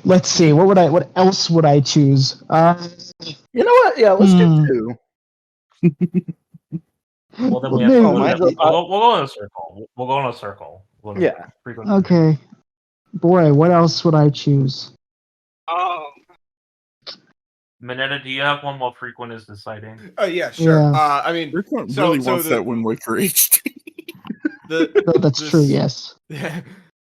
[SPEAKER 1] let's see. What else would I choose?
[SPEAKER 2] You know what? Yeah, let's do 2.
[SPEAKER 4] Well, then
[SPEAKER 1] Well,
[SPEAKER 4] we have to
[SPEAKER 1] maybe-
[SPEAKER 4] we'll go in a circle. We'll go in a circle.
[SPEAKER 2] Yeah.
[SPEAKER 1] Okay. Boy, what else would I choose?
[SPEAKER 4] Minetta, do you have one while Frequent is deciding?
[SPEAKER 6] Oh yeah, sure.
[SPEAKER 1] Yeah.
[SPEAKER 6] I mean,
[SPEAKER 3] Frequent
[SPEAKER 6] so-
[SPEAKER 3] really
[SPEAKER 6] so
[SPEAKER 3] wants
[SPEAKER 6] the-
[SPEAKER 3] that Wind Waker HD.
[SPEAKER 1] That's true, yes.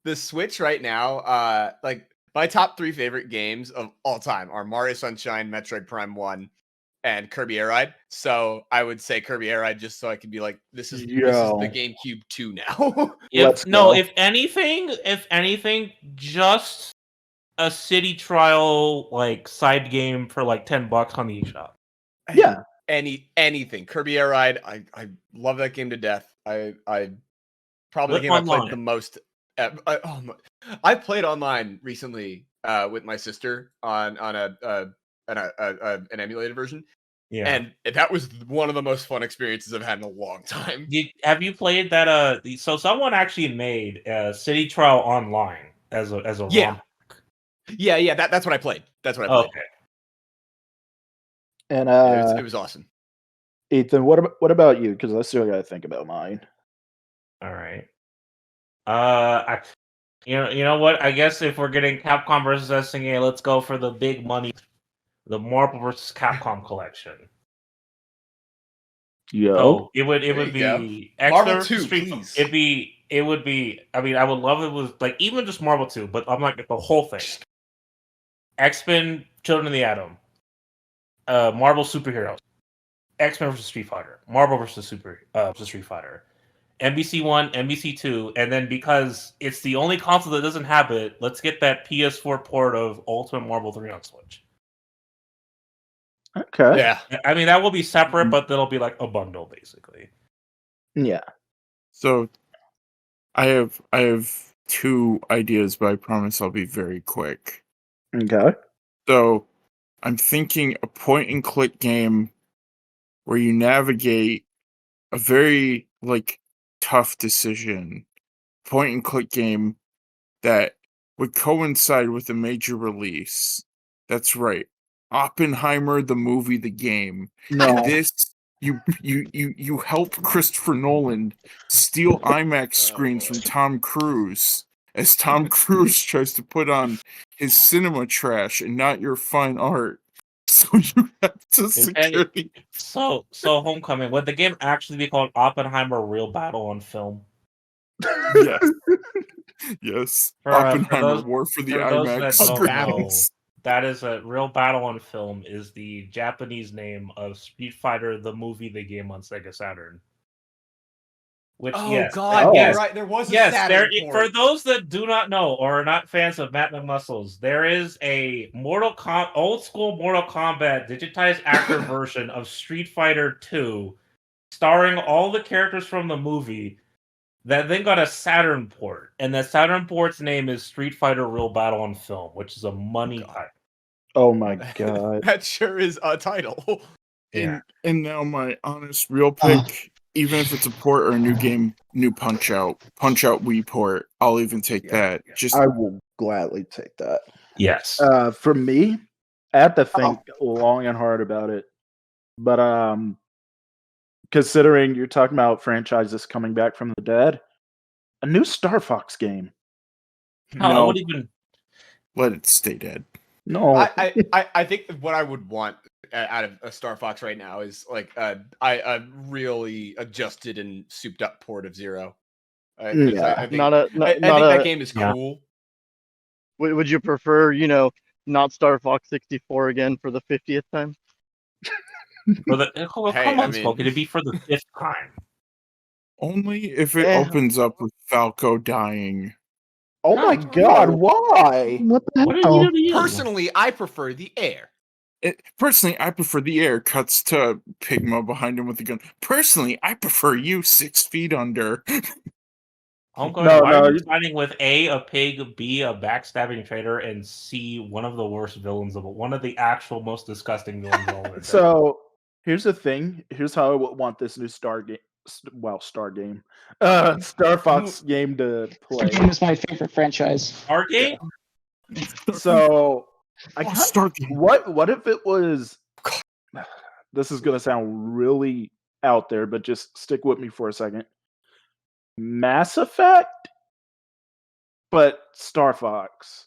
[SPEAKER 6] The Switch right now, like my top 3 favorite games of all time are Mario Sunshine, Metroid Prime 1, and Kirby Air Ride. So I would say Kirby Air Ride just so I can be like, this is the GameCube 2 now.
[SPEAKER 4] If anything, just a city trial like side game for like $10 on the eShop.
[SPEAKER 2] Yeah.
[SPEAKER 6] Anything. Kirby Air Ride, I love that game to death. I probably the game
[SPEAKER 4] online.
[SPEAKER 6] I played the most. I played online recently with my sister on an emulated version.
[SPEAKER 4] Yeah,
[SPEAKER 6] And that was one of the most fun experiences I've had in a long time.
[SPEAKER 4] have you played that? So someone actually made a city trial online as a
[SPEAKER 6] Yeah.
[SPEAKER 4] ROM.
[SPEAKER 6] Yeah. That's what I played. That's what I played.
[SPEAKER 4] Okay.
[SPEAKER 2] And
[SPEAKER 6] It was awesome.
[SPEAKER 2] Ethan, what about you? Because I still got to think about mine.
[SPEAKER 4] All right. You know what? I guess if we're getting Capcom versus SNK, let's go for the big money, the Marvel versus Capcom collection.
[SPEAKER 2] Yo,
[SPEAKER 4] So it would
[SPEAKER 5] There you
[SPEAKER 4] be
[SPEAKER 5] Marvel
[SPEAKER 4] X-Men,
[SPEAKER 5] 2, please.
[SPEAKER 4] it would be. I mean, I would love it was like even just Marvel 2, but I'm like the whole thing. X-Men, Children of the Atom, Marvel superheroes, X-Men versus Street Fighter, Marvel versus Street Fighter, NBC 1, NBC 2, and then because it's the only console that doesn't have it, let's get that PS4 port of Ultimate Marvel 3 on Switch.
[SPEAKER 2] okay,
[SPEAKER 6] Yeah.
[SPEAKER 4] I mean, that will be separate, but that'll be like a bundle, basically.
[SPEAKER 2] yeah.
[SPEAKER 3] So I have 2 ideas, but I promise I'll be very quick.
[SPEAKER 2] Okay.
[SPEAKER 3] So I'm thinking a point and click game where you navigate a very tough decision. Point and click game that would coincide with a major release. That's right. Oppenheimer, the movie, the game.
[SPEAKER 2] No.
[SPEAKER 3] And this you help Christopher Nolan steal IMAX screens from Tom Cruise as Tom Cruise tries to put on his cinema trash and not your fine art. So you have to secure the...
[SPEAKER 4] So Homecoming, would the game actually be called Oppenheimer Real Battle on Film?
[SPEAKER 3] Yes. Yes. Oppenheimer War for the IMAX screens.
[SPEAKER 4] That is a Real Battle on Film is the Japanese name of Street Fighter, the movie, the game on Sega Saturn. Which, yes,
[SPEAKER 5] right. There was a Saturn port.
[SPEAKER 4] For those that do not know or are not fans of Matt McMuscles, there is a old school Mortal Kombat digitized actor version of Street Fighter 2, starring all the characters from the movie. That then got a Saturn port, and the Saturn port's name is Street Fighter Real Battle on Film, which is a money title.
[SPEAKER 2] Oh my god.
[SPEAKER 6] That sure is a title.
[SPEAKER 4] Yeah.
[SPEAKER 3] And now my honest real pick, even if it's a port or a new game, new Punch Out Wii port, I'll even take that. Just
[SPEAKER 2] I will gladly take that.
[SPEAKER 4] Yes.
[SPEAKER 2] For me, I have to think long and hard about it. But considering you're talking about franchises coming back from the dead, a new Star Fox game.
[SPEAKER 4] I would even
[SPEAKER 3] let it stay dead.
[SPEAKER 2] No,
[SPEAKER 6] I think what I would want out of a Star Fox right now is like a really adjusted and souped up port of Zero. I think that game is cool.
[SPEAKER 8] Would you prefer, not Star Fox 64 again for the 50th time?
[SPEAKER 4] Come on, Smoke. It'd be for the 5th time.
[SPEAKER 3] Only if it opens up with Falco dying.
[SPEAKER 2] Oh my god, why?
[SPEAKER 1] What the
[SPEAKER 4] What did
[SPEAKER 1] hell?
[SPEAKER 4] you do to you?
[SPEAKER 6] Personally, I prefer the air.
[SPEAKER 3] Personally, I prefer the air. Cuts to Pigma behind him with a gun. Personally, I prefer you 6 feet under.
[SPEAKER 4] Homecoming, why are you fighting with A pig, B, a backstabbing traitor, and C, one of the worst villains of one of the actual most disgusting villains of all time?
[SPEAKER 2] So here's the thing. Here's how I would want this new Star Fox game to play.
[SPEAKER 1] This game is my favorite franchise.
[SPEAKER 4] Star game?
[SPEAKER 2] Yeah. So what if it was? This is gonna sound really out there, but just stick with me for a second. Mass Effect, but Star Fox.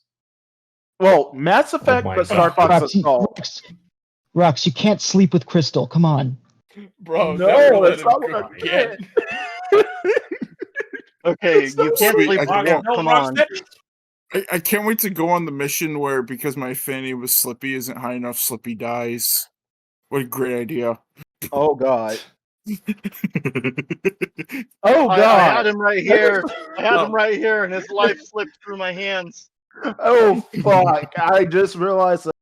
[SPEAKER 2] Well, Mass Effect, but Star Fox Assault.
[SPEAKER 1] Rox, you can't sleep with Crystal. Come on.
[SPEAKER 5] Bro,
[SPEAKER 2] no, that's not what I get.
[SPEAKER 8] Okay, you can't sleep with
[SPEAKER 3] Rox.
[SPEAKER 8] Come on.
[SPEAKER 3] I can't wait to go on the mission where, because my fanny was Slippy isn't high enough, Slippy dies. What a great idea.
[SPEAKER 2] Oh, God.
[SPEAKER 8] Oh, God. I had him right here. And his life slipped through my hands.
[SPEAKER 2] Oh, fuck. I just realized I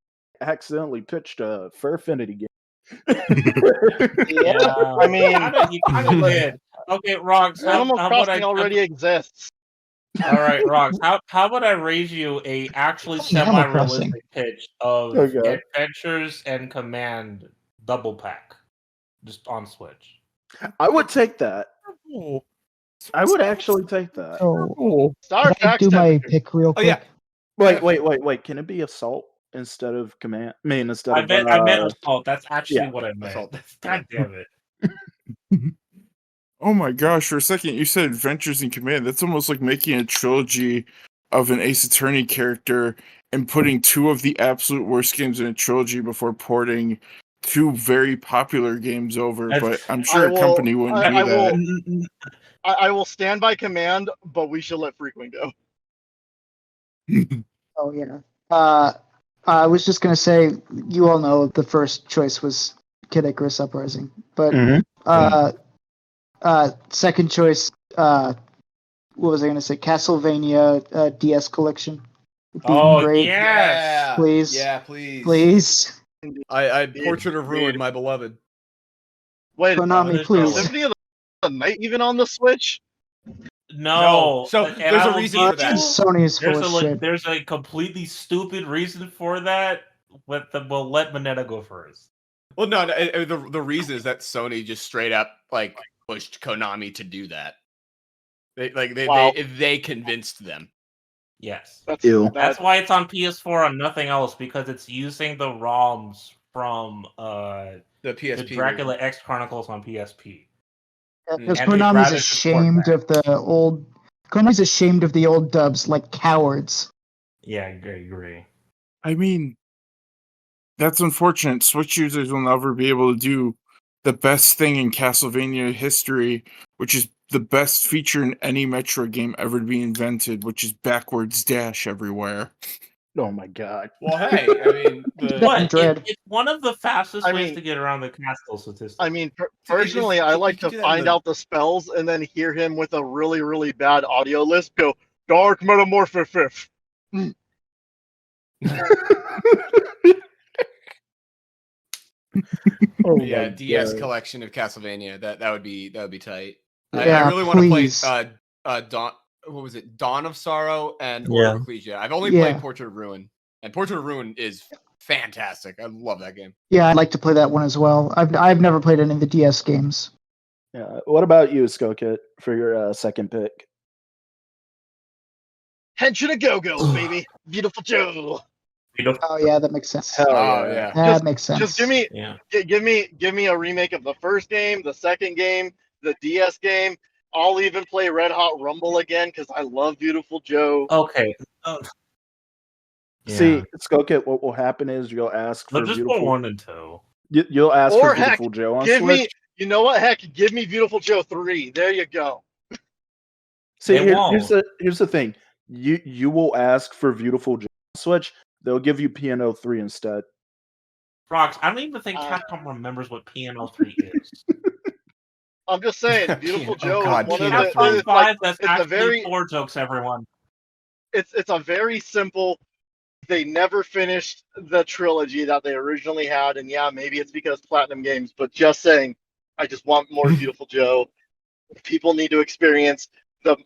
[SPEAKER 2] accidentally pitched a Furfinity game.
[SPEAKER 8] Yeah, I mean,
[SPEAKER 4] you kind of did. Okay, Rox.
[SPEAKER 8] Animal Crossing already exists.
[SPEAKER 4] All right, Rox. How about I raise you a actually semi-realistic pitch of Adventures and Command double pack, just on Switch?
[SPEAKER 2] I would take that.
[SPEAKER 3] Oh,
[SPEAKER 2] I would actually take that.
[SPEAKER 1] So
[SPEAKER 8] Star
[SPEAKER 1] can I
[SPEAKER 8] Trek
[SPEAKER 1] do my
[SPEAKER 8] temperature.
[SPEAKER 1] pick real
[SPEAKER 6] Oh
[SPEAKER 1] quick?
[SPEAKER 6] yeah.
[SPEAKER 2] Wait. Can it be assault instead of command? I mean, instead
[SPEAKER 4] I
[SPEAKER 2] of
[SPEAKER 4] meant assault. That's actually
[SPEAKER 2] yeah.
[SPEAKER 4] what I meant.
[SPEAKER 6] Assault.
[SPEAKER 4] God damn it.
[SPEAKER 3] Oh my gosh, for a second you said Adventures in Command. That's almost like making a trilogy of an Ace Attorney character and putting two of the absolute worst games in a trilogy before porting two very popular games over. But I'm sure a company wouldn't do that.
[SPEAKER 8] I will stand by command, but we should let Frequent go.
[SPEAKER 1] Oh yeah. I was just gonna say, you all know the first choice was Kid Icarus Uprising, but second choice, what was I gonna say? Castlevania DS Collection. Would be great.
[SPEAKER 6] Yeah.
[SPEAKER 1] Please.
[SPEAKER 6] Yeah, please.
[SPEAKER 1] Please.
[SPEAKER 6] I Portrait of Ruin, my beloved.
[SPEAKER 8] Wait,
[SPEAKER 1] Konami, please.
[SPEAKER 8] Symphony of the Night even on the Switch?
[SPEAKER 4] No.
[SPEAKER 6] So
[SPEAKER 4] and
[SPEAKER 6] there's
[SPEAKER 4] I
[SPEAKER 6] a
[SPEAKER 4] will
[SPEAKER 6] reason
[SPEAKER 4] give
[SPEAKER 6] for that.
[SPEAKER 4] you-
[SPEAKER 1] Sony's full of shit.
[SPEAKER 4] There's a completely stupid reason for that. We'll let Mineta go first.
[SPEAKER 6] Well, no, the reason is that Sony just straight up like pushed Konami to do that. They convinced them.
[SPEAKER 4] Yes.
[SPEAKER 8] That's
[SPEAKER 4] why it's on PS4 and nothing else, because it's using the ROMs from
[SPEAKER 6] the PSP.
[SPEAKER 4] the Dracula X Chronicles on PSP.
[SPEAKER 1] Because
[SPEAKER 4] And they'd
[SPEAKER 1] Konami's
[SPEAKER 4] rather support
[SPEAKER 1] ashamed
[SPEAKER 4] that.
[SPEAKER 1] of the old. Konami's ashamed of the old dubs, like cowards.
[SPEAKER 4] Yeah, I agree.
[SPEAKER 3] I mean, that's unfortunate. Switch users will never be able to do the best thing in Castlevania history, which is the best feature in any Metro game ever to be invented, which is backwards dash everywhere.
[SPEAKER 2] Oh my god.
[SPEAKER 6] Well, hey, I mean,
[SPEAKER 4] It's one of the fastest ways
[SPEAKER 8] mean-
[SPEAKER 4] to get around the Castle statistic.
[SPEAKER 8] I mean, personally, I like to find out the spells and then hear him with a really, really bad audio lisp go, Dark Metamorphosis.
[SPEAKER 2] Oh
[SPEAKER 6] yeah,
[SPEAKER 2] my
[SPEAKER 6] DS
[SPEAKER 2] God.
[SPEAKER 6] collection of Castlevania. That would be tight.
[SPEAKER 1] Yeah,
[SPEAKER 6] I really want to play
[SPEAKER 1] please.
[SPEAKER 6] Dawn. What was it? Dawn of Sorrow and Order of Ecclesia. I've only played Portrait of Ruin, and Portrait of Ruin is fantastic. I love that game.
[SPEAKER 1] Yeah, I'd like to play that one as well. I've never played any of the DS games.
[SPEAKER 2] Yeah. What about you, Skokit, for your second pick?
[SPEAKER 8] Henshin a Go-Go, baby. Beautiful Joe.
[SPEAKER 1] Oh yeah, that makes sense.
[SPEAKER 2] Hell
[SPEAKER 6] Oh
[SPEAKER 2] yeah.
[SPEAKER 6] yeah.
[SPEAKER 1] That makes sense.
[SPEAKER 8] Just give me a remake of the first game, the second game, the DS game. I'll even play Red Hot Rumble again because I love Beautiful Joe.
[SPEAKER 4] Okay.
[SPEAKER 2] See, Skokit, what will happen is you'll ask for
[SPEAKER 4] Let's just
[SPEAKER 2] beautiful.
[SPEAKER 4] go 1 and 2.
[SPEAKER 2] You'll ask
[SPEAKER 8] Or
[SPEAKER 2] for
[SPEAKER 8] heck,
[SPEAKER 2] Beautiful Joe on
[SPEAKER 8] Give
[SPEAKER 2] Switch.
[SPEAKER 8] me, you know what? Heck, give me Beautiful Joe 3. There you go.
[SPEAKER 2] See,
[SPEAKER 4] They won't.
[SPEAKER 2] here's the thing. You will ask for Beautiful Joe on Switch. They'll give you Piano 3 instead.
[SPEAKER 4] Rox, I don't even think Capcom remembers what PNL3 is.
[SPEAKER 8] I'm just saying, Beautiful Joe
[SPEAKER 6] God,
[SPEAKER 8] is one
[SPEAKER 6] Piano
[SPEAKER 8] of the.
[SPEAKER 4] Capcom
[SPEAKER 8] It's
[SPEAKER 4] 5,
[SPEAKER 8] like,
[SPEAKER 4] that's
[SPEAKER 8] it's a
[SPEAKER 4] actually
[SPEAKER 8] very,
[SPEAKER 4] 4 jokes, everyone.
[SPEAKER 8] it's a very simple. They never finished the trilogy that they originally had, and yeah, maybe it's because Platinum Games. But just saying, I just want more Beautiful Joe. People need to experience the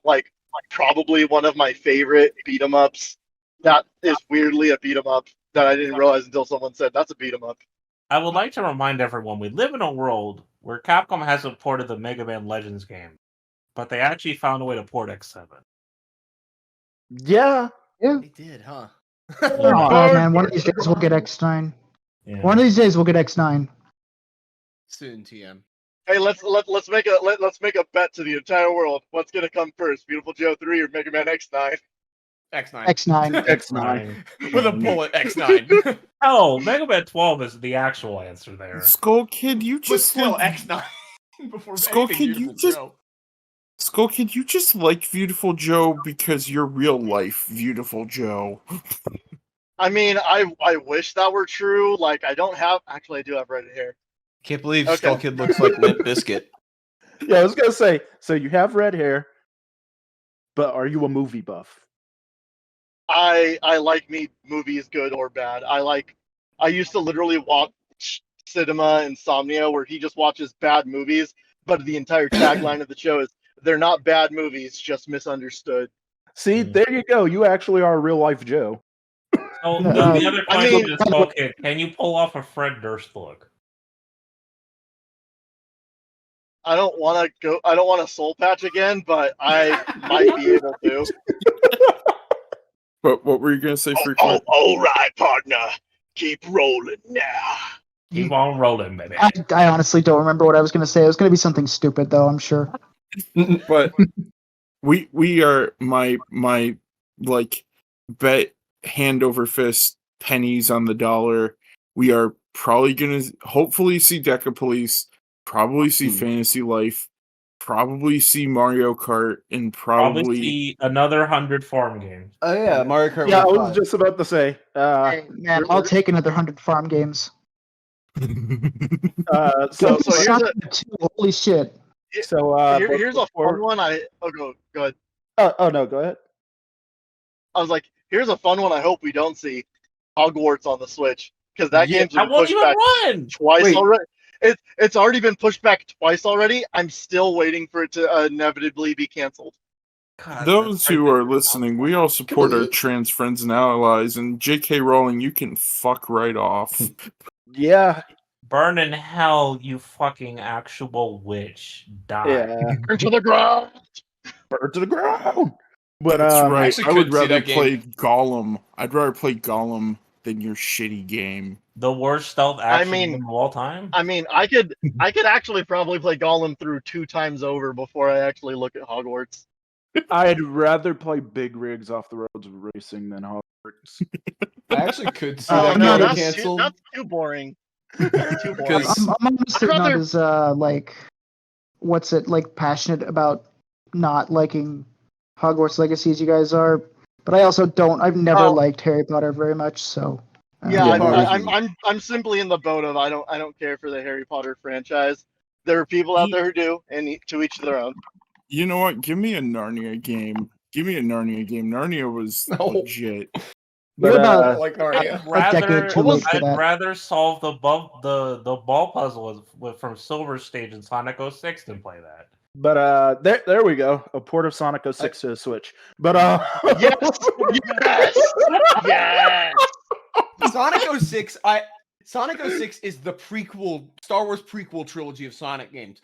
[SPEAKER 8] probably one of my favorite beat 'em ups. That is weirdly a beat 'em up that I didn't realize until someone said that's a beat 'em up.
[SPEAKER 4] I would like to remind everyone we live in a world where Capcom hasn't ported the Mega Man Legends game, but they actually found a way to port X7.
[SPEAKER 2] Yeah.
[SPEAKER 6] They did, huh?
[SPEAKER 1] Oh man, one of these days we'll get X9.
[SPEAKER 4] Yeah.
[SPEAKER 1] One of these days we'll get X9.
[SPEAKER 6] Soon, TM.
[SPEAKER 8] Hey, let's make a bet to the entire world. What's gonna come first, Beautiful Joe 3 or Mega Man X9?
[SPEAKER 6] X9.
[SPEAKER 1] X9.
[SPEAKER 2] X9.
[SPEAKER 6] With a bullet, X9.
[SPEAKER 4] Oh, Mega Man 12 is the actual answer there.
[SPEAKER 3] Skull Kid, you
[SPEAKER 6] But
[SPEAKER 3] just
[SPEAKER 6] still,
[SPEAKER 3] like,
[SPEAKER 6] X9. Before
[SPEAKER 3] Skull
[SPEAKER 6] anything,
[SPEAKER 3] Kid, you
[SPEAKER 6] Beautiful
[SPEAKER 3] just-
[SPEAKER 6] Joe.
[SPEAKER 3] Skull Kid, you just like Beautiful Joe because you're real life Beautiful Joe.
[SPEAKER 8] I mean, I wish that were true. Like, I don't have. Actually, I do have red hair.
[SPEAKER 6] Can't believe
[SPEAKER 8] Okay.
[SPEAKER 6] Skull Kid looks like Limp Bizkit.
[SPEAKER 2] Yeah, I was gonna say. So you have red hair, but are you a movie buff?
[SPEAKER 8] I like movies, good or bad. I used to literally watch Cinema Insomnia, where he just watches bad movies, but the entire tagline of the show is they're not bad movies, just misunderstood.
[SPEAKER 2] See, there you go. You actually are a real life Joe.
[SPEAKER 4] So the other
[SPEAKER 8] I
[SPEAKER 4] question
[SPEAKER 8] mean-
[SPEAKER 4] is, okay, can you pull off a Fred Durst look?
[SPEAKER 8] I don't want to soul patch again, but I might be able to.
[SPEAKER 3] But what were you gonna say, Frequent?
[SPEAKER 8] All right, partner. Keep rolling now.
[SPEAKER 4] Keep on rolling, baby.
[SPEAKER 1] I honestly don't remember what I was going to say. It was going to be something stupid, though, I'm sure.
[SPEAKER 3] But we are my like bet hand over fist, pennies on the dollar. We are probably gonna hopefully see Deca Police, probably see Fantasy Life, probably see Mario Kart, and
[SPEAKER 4] Probably see another 100 farm games.
[SPEAKER 6] Oh yeah, Mario Kart.
[SPEAKER 2] Yeah, I
[SPEAKER 6] Wii
[SPEAKER 2] was
[SPEAKER 6] 5.
[SPEAKER 2] just about to say.
[SPEAKER 1] Hey, man, I'll take another 100 farm games.
[SPEAKER 2] So
[SPEAKER 1] Holy shit.
[SPEAKER 8] Here's a fun one. Go ahead.
[SPEAKER 2] Oh no, go ahead.
[SPEAKER 8] I was like, here's a fun one. I hope we don't see Hogwarts on the Switch because that game's been pushed back twice already. It's already been pushed back twice already. I'm still waiting for it to inevitably be canceled.
[SPEAKER 3] God, those who are listening, we all support our trans friends and allies, and J.K. Rowling, you can fuck right off.
[SPEAKER 2] Yeah.
[SPEAKER 4] Burn in hell, you fucking actual witch. Die.
[SPEAKER 2] Yeah.
[SPEAKER 8] Burn to the ground.
[SPEAKER 2] Burn to the ground. But
[SPEAKER 3] that's right.
[SPEAKER 5] actually
[SPEAKER 3] I would
[SPEAKER 5] could see
[SPEAKER 3] rather
[SPEAKER 5] that game.
[SPEAKER 3] play Gollum. I'd rather play Gollum than your shitty game.
[SPEAKER 4] The worst stealth action game of all time.
[SPEAKER 8] I mean, I could actually probably play Gollum through 2 times over before I actually look at Hogwarts.
[SPEAKER 2] I'd rather play big rigs off the roads of racing than Hogwarts.
[SPEAKER 5] I actually could see
[SPEAKER 8] Oh
[SPEAKER 5] that
[SPEAKER 8] no,
[SPEAKER 5] game
[SPEAKER 8] that's
[SPEAKER 5] canceled.
[SPEAKER 8] that's too boring. Too boring.
[SPEAKER 1] I'm honestly
[SPEAKER 8] I'd
[SPEAKER 1] not
[SPEAKER 8] rather-
[SPEAKER 1] as passionate about not liking Hogwarts Legacy as you guys are, but I also don't. I've never liked Harry Potter very much, so.
[SPEAKER 8] I'm simply in the boat of I don't care for the Harry Potter franchise. There are people out there who do, and to each their own.
[SPEAKER 3] You know what? Give me a Narnia game. Narnia was legit.
[SPEAKER 2] But
[SPEAKER 5] like Narnia.
[SPEAKER 4] I'd rather solve the ball puzzle from Silver Stage in Sonic 06 than play that.
[SPEAKER 2] But there we go. A port of Sonic 06 to the Switch. But
[SPEAKER 8] yes.
[SPEAKER 6] Sonic 06 is the Star Wars prequel trilogy of Sonic games.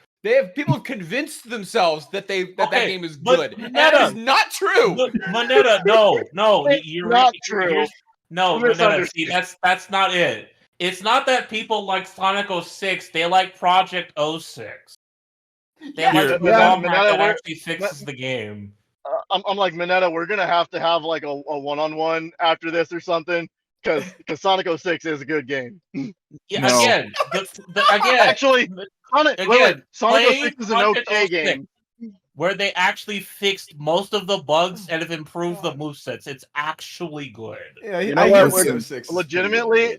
[SPEAKER 6] People have convinced themselves that that game is good. And that is not true.
[SPEAKER 4] Manetta, no,
[SPEAKER 8] you're not true.
[SPEAKER 4] Manetta, see, that's not it. It's not that people like Sonic 06, they like Project 06. They like the ROM that actually fixes the game.
[SPEAKER 8] I'm like, Minetta, we're gonna have like a one-on-one after this or something, because Sonic 06 is a good game.
[SPEAKER 4] Yeah,
[SPEAKER 3] No.
[SPEAKER 4] again,
[SPEAKER 8] actually, Sonic 06 is an okay game.
[SPEAKER 4] Where they actually fixed most of the bugs and have improved the movesets. It's actually good.
[SPEAKER 6] Yeah,
[SPEAKER 2] I get
[SPEAKER 6] Sonic 06.
[SPEAKER 8] Legitimately,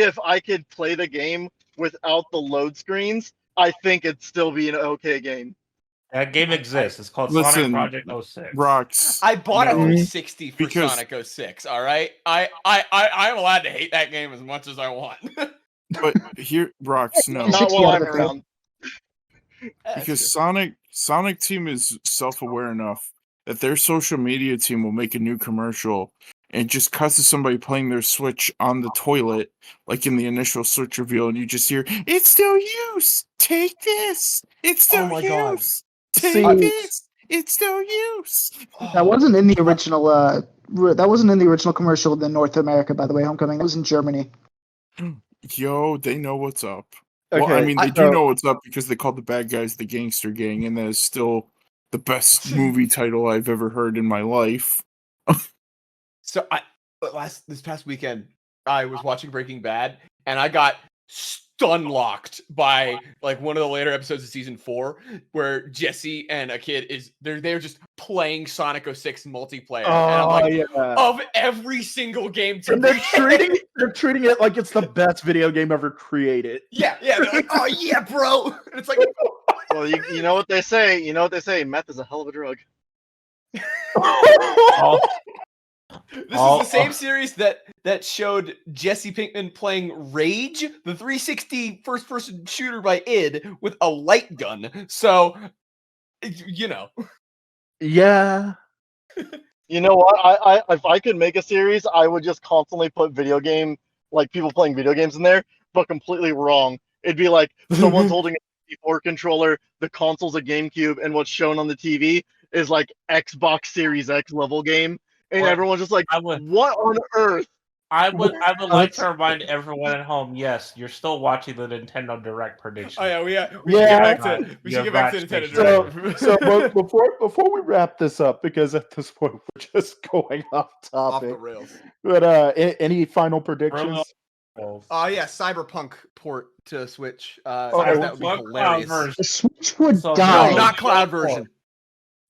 [SPEAKER 8] if I could play the game without the load screens, I think it'd still be an okay game.
[SPEAKER 4] That game exists. It's called Sonic Project 06.
[SPEAKER 3] Rox.
[SPEAKER 6] I bought a 360 for
[SPEAKER 3] Because-
[SPEAKER 6] Sonic 06. All right, I'm allowed to hate that game as much as I want.
[SPEAKER 3] But here, Rox, no.
[SPEAKER 8] Not while I'm around.
[SPEAKER 3] Because Sonic team is self-aware enough that their social media team will make a new commercial and just cuts to somebody playing their Switch on the toilet, like in the initial Switch reveal, and you just hear, "It's still use. Take this. It's still use. Take this. It's still use."
[SPEAKER 1] That wasn't in the original. That wasn't in the original commercial in North America, by the way. Homecoming. It was in Germany.
[SPEAKER 3] Yo, they know what's up.
[SPEAKER 2] Okay,
[SPEAKER 3] Well, I mean, they do know what's up because they called the bad guys the Gangster Gang, and that is still the best movie title I've ever heard in my life.
[SPEAKER 6] So this past weekend, I was watching Breaking Bad, and I got stun-locked by like one of the later episodes of season 4, where Jesse and a kid they're just playing Sonic 06 multiplayer. And I'm like, of every single game today.
[SPEAKER 2] And they're treating it like it's the best video game ever created.
[SPEAKER 6] Yeah, they're like, oh yeah, bro. And it's like,
[SPEAKER 8] well, you know what they say. You know what they say. Meth is a hell of a drug.
[SPEAKER 6] This is the same series that showed Jesse Pinkman playing Rage, the 360 first-person shooter by id, with a light gun. So, you know.
[SPEAKER 2] Yeah.
[SPEAKER 8] You know what? I if I could make a series, I would just constantly put people playing video games in there, but completely wrong. It'd be like someone's holding N64 controller, the console's a GameCube, and what's shown on the TV is like Xbox Series X level game, and
[SPEAKER 4] Well,
[SPEAKER 8] everyone's just like,
[SPEAKER 4] I would-
[SPEAKER 8] "What on earth?"
[SPEAKER 4] I would like to remind everyone at home, yes, you're still watching the Nintendo Direct prediction.
[SPEAKER 5] Oh yeah, we
[SPEAKER 1] Yeah.
[SPEAKER 5] should get back to Nintendo
[SPEAKER 2] So,
[SPEAKER 5] Direct.
[SPEAKER 2] but before we wrap this up, because at this point we're just going off
[SPEAKER 5] off the
[SPEAKER 2] topic.
[SPEAKER 5] rails.
[SPEAKER 2] But any final predictions?
[SPEAKER 5] Oh yeah, Cyberpunk port to Switch.
[SPEAKER 2] Oh,
[SPEAKER 5] that would be
[SPEAKER 4] What
[SPEAKER 5] hilarious.
[SPEAKER 4] cloud version?
[SPEAKER 1] The Switch would
[SPEAKER 4] So-
[SPEAKER 1] die.
[SPEAKER 5] No, not cloud version.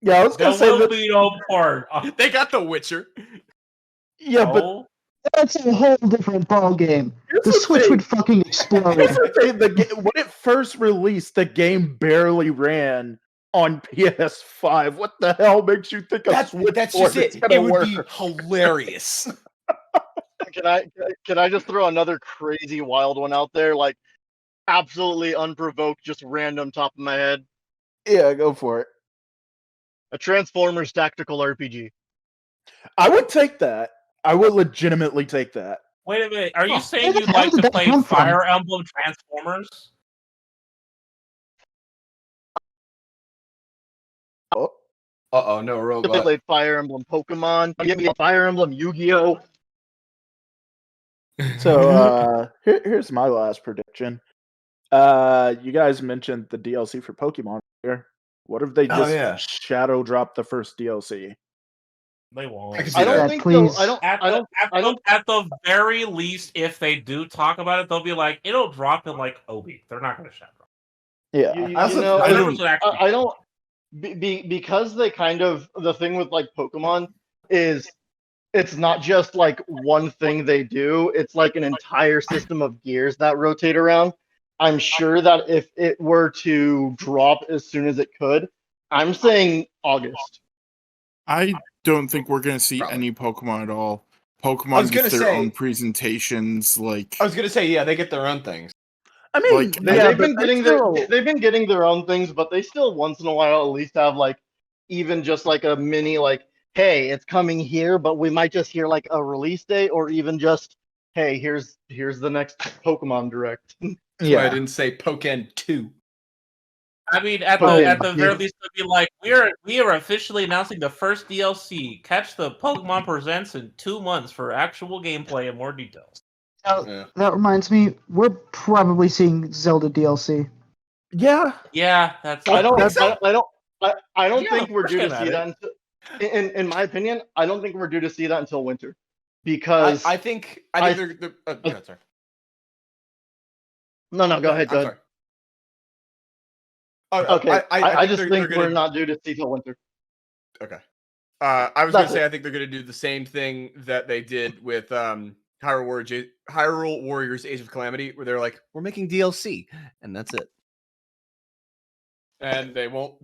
[SPEAKER 2] Yeah, I was
[SPEAKER 4] There
[SPEAKER 2] gonna say
[SPEAKER 4] will
[SPEAKER 2] that.
[SPEAKER 4] be no port.
[SPEAKER 5] They got The Witcher.
[SPEAKER 2] Yeah, but
[SPEAKER 4] No?
[SPEAKER 1] That's a whole different ball game.
[SPEAKER 2] here's
[SPEAKER 1] The Switch
[SPEAKER 2] thing.
[SPEAKER 1] would fucking explode.
[SPEAKER 2] Here's the thing, when it first released, the game barely ran on PS5. What the hell makes you think a Switch
[SPEAKER 5] That's
[SPEAKER 2] port
[SPEAKER 5] just
[SPEAKER 2] is
[SPEAKER 5] it.
[SPEAKER 2] gonna
[SPEAKER 5] It would
[SPEAKER 2] work?
[SPEAKER 5] be hilarious.
[SPEAKER 8] Can I just throw another crazy wild one out there? Like, absolutely unprovoked, just random top of my head.
[SPEAKER 2] Yeah, go for it.
[SPEAKER 8] A Transformers tactical RPG.
[SPEAKER 2] I would take that. I would legitimately take that.
[SPEAKER 4] Wait a minute. Are you
[SPEAKER 1] Oh,
[SPEAKER 4] saying
[SPEAKER 1] where
[SPEAKER 4] you'd
[SPEAKER 1] the hell
[SPEAKER 4] like
[SPEAKER 1] did
[SPEAKER 4] to
[SPEAKER 1] that
[SPEAKER 4] play
[SPEAKER 1] come from?
[SPEAKER 4] Fire Emblem Transformers?
[SPEAKER 5] No
[SPEAKER 8] If they
[SPEAKER 5] robot.
[SPEAKER 8] played Fire Emblem Pokemon, give me Fire Emblem Yu-Gi-Oh!
[SPEAKER 2] So here's my last prediction. You guys mentioned the DLC for Pokemon here. What if they just shadow drop the first DLC?
[SPEAKER 4] They won't.
[SPEAKER 5] I can see
[SPEAKER 8] I don't
[SPEAKER 5] that.
[SPEAKER 8] think
[SPEAKER 1] Please.
[SPEAKER 8] so. I don't.
[SPEAKER 4] At
[SPEAKER 8] I
[SPEAKER 4] the,
[SPEAKER 8] don't.
[SPEAKER 4] at,
[SPEAKER 8] I
[SPEAKER 4] the,
[SPEAKER 8] don't.
[SPEAKER 4] at the very least, if they do talk about it, they'll be like, it'll drop in like a week. They're not going to shadow.
[SPEAKER 2] Yeah.
[SPEAKER 8] You, you,
[SPEAKER 5] I also-
[SPEAKER 8] know,
[SPEAKER 5] I
[SPEAKER 8] I
[SPEAKER 5] don't-
[SPEAKER 8] don't. I don't. Because they kind of, the thing with like Pokemon is it's not just like one thing they do. It's like an entire system of gears that rotate around. I'm sure that if it were to drop as soon as it could, I'm saying August.
[SPEAKER 3] I don't think we're going to see
[SPEAKER 5] Probably.
[SPEAKER 3] any Pokemon at all.
[SPEAKER 5] I was
[SPEAKER 3] Pokemon
[SPEAKER 5] gonna
[SPEAKER 3] get their
[SPEAKER 5] say-
[SPEAKER 3] own presentations. Like,
[SPEAKER 5] I was gonna say, yeah, they get their own things.
[SPEAKER 2] I mean,
[SPEAKER 3] Like,
[SPEAKER 2] yeah,
[SPEAKER 8] they've been
[SPEAKER 2] but
[SPEAKER 8] getting
[SPEAKER 2] still-
[SPEAKER 8] they've been getting their own things, but they still once in a while at least have like even just like a mini like, hey, it's coming here, but we might just hear like a release date, or even just, hey, here's the next Pokemon Direct.
[SPEAKER 5] That's why I didn't say Pokken 2.
[SPEAKER 4] I mean, at
[SPEAKER 8] Pokemon.
[SPEAKER 4] the very least, they'll be like, we are officially announcing the first DLC. Catch the Pokemon Presents in 2 months for actual gameplay and more details.
[SPEAKER 5] Yeah.
[SPEAKER 1] That reminds me, we're probably seeing Zelda DLC.
[SPEAKER 2] Yeah.
[SPEAKER 4] Yeah, that's.
[SPEAKER 8] I don't
[SPEAKER 5] think so?
[SPEAKER 8] I don't
[SPEAKER 5] Yeah,
[SPEAKER 8] think we're due to
[SPEAKER 5] pushing
[SPEAKER 8] see
[SPEAKER 5] at
[SPEAKER 8] that until, in my opinion, I don't think we're due to see that until winter. Because
[SPEAKER 5] I think
[SPEAKER 8] I-
[SPEAKER 5] they're go sorry.
[SPEAKER 8] no, go ahead,
[SPEAKER 5] I'm
[SPEAKER 8] go ahead.
[SPEAKER 5] sorry. Oh,
[SPEAKER 8] Okay, I just
[SPEAKER 5] they're
[SPEAKER 8] think
[SPEAKER 5] gonna-
[SPEAKER 8] we're not due to see till winter.
[SPEAKER 5] Okay. I was
[SPEAKER 8] That's
[SPEAKER 5] gonna say
[SPEAKER 8] it.
[SPEAKER 5] I think they're gonna do the same thing that they did with Hyrule Warriors Age of Calamity, where they're like, we're making DLC, and that's it. And they will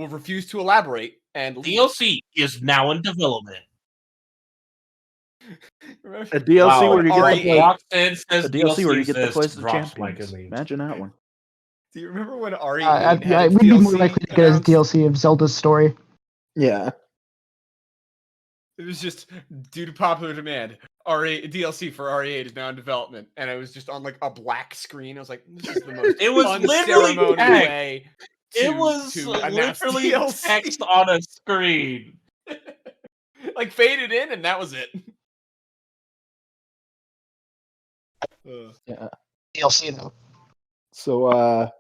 [SPEAKER 5] refuse to elaborate and leave.
[SPEAKER 4] DLC is now in development.
[SPEAKER 5] Remember?
[SPEAKER 2] A DLC
[SPEAKER 4] Wow,
[SPEAKER 2] where you get
[SPEAKER 5] RE8.
[SPEAKER 2] to play,
[SPEAKER 4] Roxanne says
[SPEAKER 2] a DLC where you get to
[SPEAKER 4] exists,
[SPEAKER 2] play as the
[SPEAKER 4] drops my
[SPEAKER 2] champions.
[SPEAKER 4] good news.
[SPEAKER 2] Imagine that one.
[SPEAKER 5] Do you remember when RE8
[SPEAKER 1] I'd
[SPEAKER 5] had its
[SPEAKER 1] we'd be more
[SPEAKER 5] DLC
[SPEAKER 1] likely to get a
[SPEAKER 5] announced?
[SPEAKER 1] DLC of Zelda's story.
[SPEAKER 2] Yeah.
[SPEAKER 5] It was just due to popular demand. DLC for RE8 is now in development, and it was just on like a black screen. I was like, "This is the most
[SPEAKER 4] It was literally
[SPEAKER 5] unceremonial
[SPEAKER 4] text.
[SPEAKER 5] way."
[SPEAKER 4] It was
[SPEAKER 5] to announce
[SPEAKER 4] literally
[SPEAKER 5] DLC.
[SPEAKER 4] text on a screen.
[SPEAKER 5] Like faded in, and that was it.
[SPEAKER 2] Yeah.
[SPEAKER 1] DLC though.
[SPEAKER 2] So,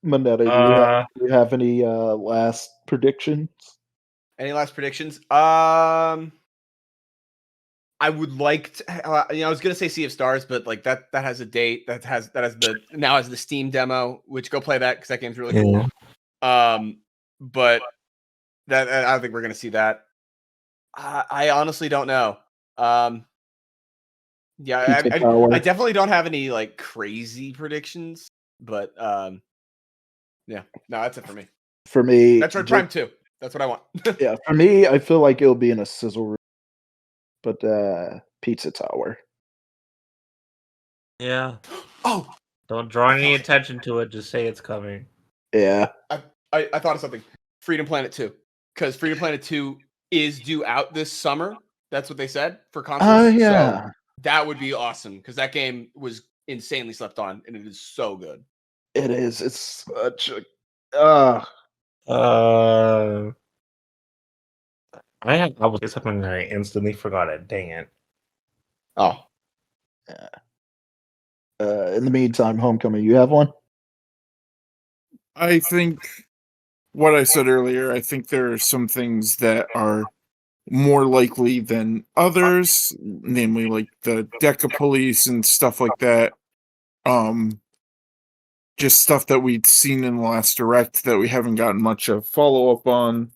[SPEAKER 2] Moneta, do you have any last predictions?
[SPEAKER 5] Any last predictions? I would like to. I was gonna say Sea of Stars, but like that has a date. That has the Steam demo. Which go play that because that game's really cool. But that I don't think we're gonna see that. I honestly don't know. Yeah, I definitely don't have any like crazy predictions, but yeah, no, that's it for me.
[SPEAKER 2] For me,
[SPEAKER 5] Metroid Prime 2. That's what I want.
[SPEAKER 2] Yeah, for me, I feel like it'll be in a sizzle room, but Pizza Tower.
[SPEAKER 4] Yeah.
[SPEAKER 5] Oh,
[SPEAKER 4] Don't draw any attention to it. Just say it's coming.
[SPEAKER 2] Yeah.
[SPEAKER 5] I thought of something. Freedom Planet 2, because Freedom Planet 2 is due out this summer. That's what they said for consoles.
[SPEAKER 2] Oh yeah.
[SPEAKER 5] So that would be awesome because that game was insanely slept on, and it is so good.
[SPEAKER 2] It is. It's such a.
[SPEAKER 4] I was something and I instantly forgot it. Dang it.
[SPEAKER 5] Oh,
[SPEAKER 2] In the meantime, Homecoming, you have one?
[SPEAKER 3] I think what I said earlier, I think there are some things that are more likely than others, namely like the Deca Police and stuff like that. Just stuff that we'd seen in the last direct that we haven't gotten much of follow-up on.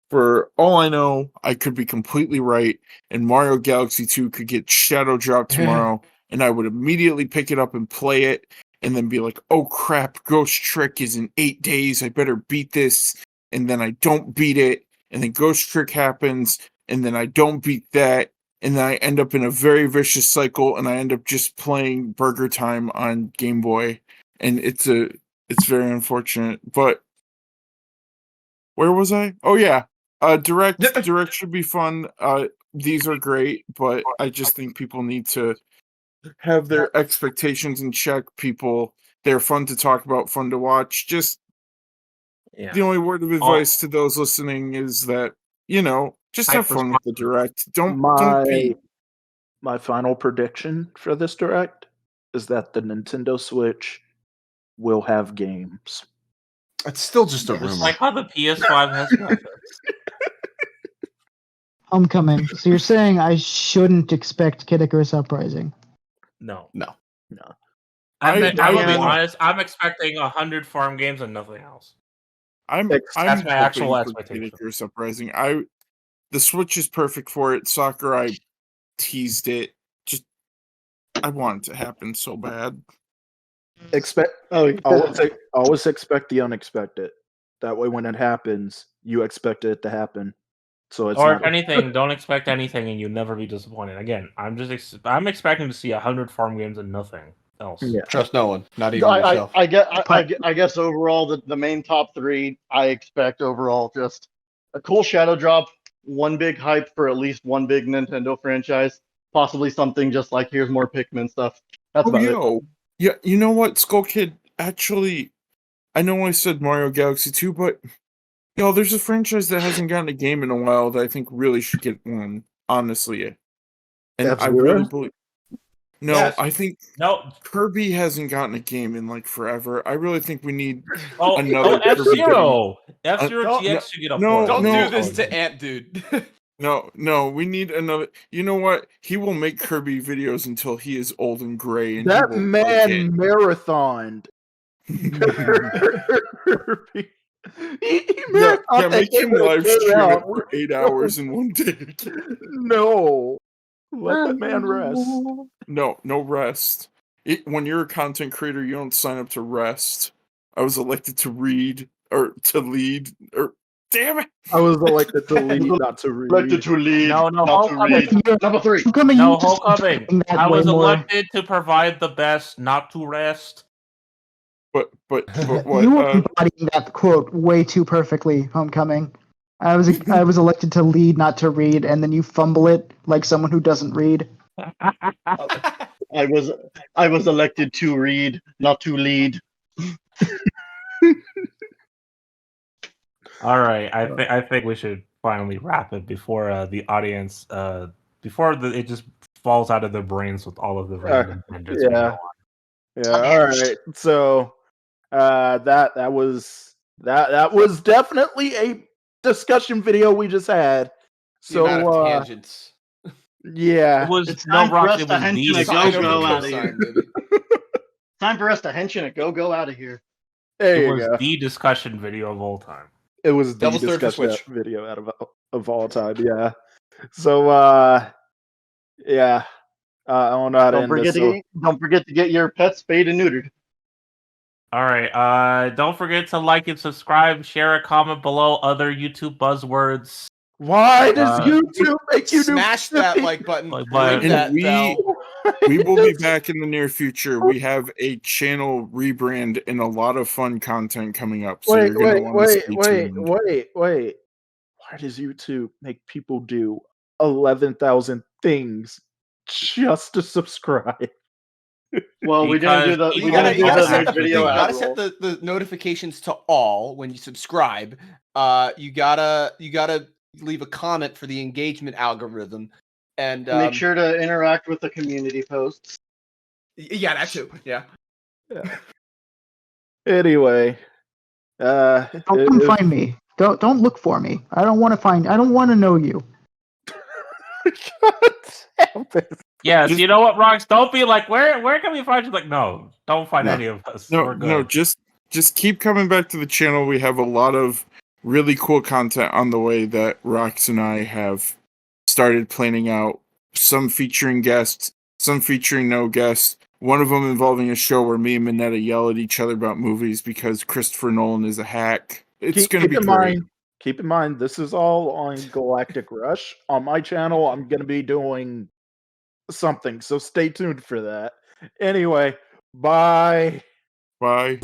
[SPEAKER 3] For all I know, I could be completely right, and Mario Galaxy 2 could get shadow dropped tomorrow, and I would immediately pick it up and play it, and then be like, oh crap, Ghost Trick is in 8 days, I better beat this, and then I don't beat it, and then Ghost Trick happens, and then I don't beat that, and then I end up in a very vicious cycle, and I end up just playing Burger Time on Game Boy, and it's very unfortunate. But where was I? Oh yeah, direct should be fun. These are great, but I just think people need to have their expectations in check. They're fun to talk about, fun to watch. Just the only word of advice to those listening is that, just have fun with the direct. Don't be.
[SPEAKER 2] My final prediction for this direct is that the Nintendo Switch will have games.
[SPEAKER 6] It's still just a rumor.
[SPEAKER 4] Just like how the PS5 has graphics.
[SPEAKER 1] Homecoming. So you're saying I shouldn't expect Kid Icarus Uprising?
[SPEAKER 4] No.
[SPEAKER 3] I
[SPEAKER 4] will be
[SPEAKER 3] want-
[SPEAKER 4] honest. I'm expecting 100 farm games and nothing else.
[SPEAKER 3] I'm
[SPEAKER 4] That's my actual
[SPEAKER 3] hoping for
[SPEAKER 4] expectation.
[SPEAKER 3] Kid Icarus Uprising. The Switch is perfect for it. Sakurai teased it. Just I want it to happen so bad.
[SPEAKER 2] Always expect the unexpected. That way, when it happens, you expect it to happen. So it's
[SPEAKER 4] Or
[SPEAKER 2] not
[SPEAKER 4] if anything, don't expect anything, and you'll never be disappointed. Again, I'm expecting to see 100 farm games and nothing else.
[SPEAKER 2] Yeah.
[SPEAKER 5] Trust no one, not even yourself.
[SPEAKER 8] I guess overall the main top three I expect overall just a cool shadow drop, one big hype for at least one big Nintendo franchise, possibly something just like here's more Pikmin stuff. That's about it.
[SPEAKER 3] Yeah, you know what, Skull Kid? Actually, I know I said Mario Galaxy 2, but there's a franchise that hasn't gotten a game in a while that I think really should get one. Honestly, and I really believe. No,
[SPEAKER 4] Yes.
[SPEAKER 3] I think Kirby hasn't gotten a game in like forever. I really think we need another
[SPEAKER 4] F-Zero.
[SPEAKER 3] Kirby game.
[SPEAKER 4] F-Zero GX should get a
[SPEAKER 3] no,
[SPEAKER 4] port.
[SPEAKER 5] Don't do this to Ant Dude.
[SPEAKER 3] No, we need another. You know what? He will make Kirby videos until he is old and gray. And
[SPEAKER 2] that man marathoned. Kirby. He marathoned
[SPEAKER 3] make him live stream it for 8 hours in one day.
[SPEAKER 2] No. Let that man rest.
[SPEAKER 3] No rest. When you're a content creator, you don't sign up to rest. I was elected to read or to lead or damn it!
[SPEAKER 2] I was elected to lead, not to read.
[SPEAKER 8] Elected to lead,
[SPEAKER 4] No,
[SPEAKER 8] not to read. Number 3.
[SPEAKER 4] No, Homecoming. I was elected to provide the best, not to rest.
[SPEAKER 3] But what?
[SPEAKER 1] You were embodying that quote way too perfectly, Homecoming. I was elected to lead, not to read, and then you fumble it like someone who doesn't read.
[SPEAKER 8] I was elected to read, not to lead.
[SPEAKER 4] All right, I think we should finally wrap it before the audience it just falls out of their brains with all of the random tangents.
[SPEAKER 2] Yeah. All right. So that was definitely a discussion video we just had. So
[SPEAKER 5] tangents.
[SPEAKER 2] Yeah,
[SPEAKER 4] It was
[SPEAKER 8] It's time for us to
[SPEAKER 4] the
[SPEAKER 8] henching a
[SPEAKER 4] discussion
[SPEAKER 8] go-go
[SPEAKER 4] video.
[SPEAKER 8] out of here. Time for us to henching a go out of here.
[SPEAKER 2] There
[SPEAKER 4] It
[SPEAKER 2] you
[SPEAKER 4] was
[SPEAKER 2] go.
[SPEAKER 4] the discussion video of all time.
[SPEAKER 2] It was the
[SPEAKER 5] Devil's Third for
[SPEAKER 2] discussion
[SPEAKER 5] Switch.
[SPEAKER 2] video out of all time. Yeah. So yeah. I don't know how to
[SPEAKER 8] Don't
[SPEAKER 2] end
[SPEAKER 8] forget
[SPEAKER 2] this.
[SPEAKER 8] don't forget to get your pets spayed and neutered.
[SPEAKER 4] All right. Don't forget to like and subscribe, share a comment below other YouTube buzzwords.
[SPEAKER 2] Why does YouTube make you
[SPEAKER 5] smash that like button?
[SPEAKER 4] Like
[SPEAKER 5] ring that bell.
[SPEAKER 3] We will be back in the near future. We have a channel rebrand and a lot of fun content coming up. So you're gonna want to stay tuned.
[SPEAKER 2] Wait. Why does YouTube make people do 11,000 things just to subscribe?
[SPEAKER 8] Well, we didn't do the.
[SPEAKER 4] Because
[SPEAKER 8] We
[SPEAKER 5] You
[SPEAKER 8] didn't
[SPEAKER 5] gotta
[SPEAKER 8] do the
[SPEAKER 5] set
[SPEAKER 8] news
[SPEAKER 5] the
[SPEAKER 8] video
[SPEAKER 5] you
[SPEAKER 8] ad
[SPEAKER 5] gotta set
[SPEAKER 8] roll.
[SPEAKER 5] the notifications to all when you subscribe. You gotta leave a comment for the engagement algorithm, and
[SPEAKER 8] Make sure to interact with the community posts.
[SPEAKER 5] yeah, that too. Yeah.
[SPEAKER 2] Anyway,
[SPEAKER 1] Don't come find me. Don't look for me. I don't want to find. I don't want to know you.
[SPEAKER 4] yes, you know what, Rox? Don't be like, where can we find you? Like, no, don't find any of us. We're good.
[SPEAKER 3] No, just keep coming back to the channel. We have a lot of really cool content on the way that Rox and I have started planning out. Some featuring guests, some featuring no guests. One of them involving a show where me and Minetta yell at each other about movies because Christopher Nolan is a hack. It's going to be great.
[SPEAKER 2] Keep in mind, this is all on Galactic Rush. On my channel, I'm going to be doing something, so stay tuned for that. Anyway, bye.
[SPEAKER 3] Bye.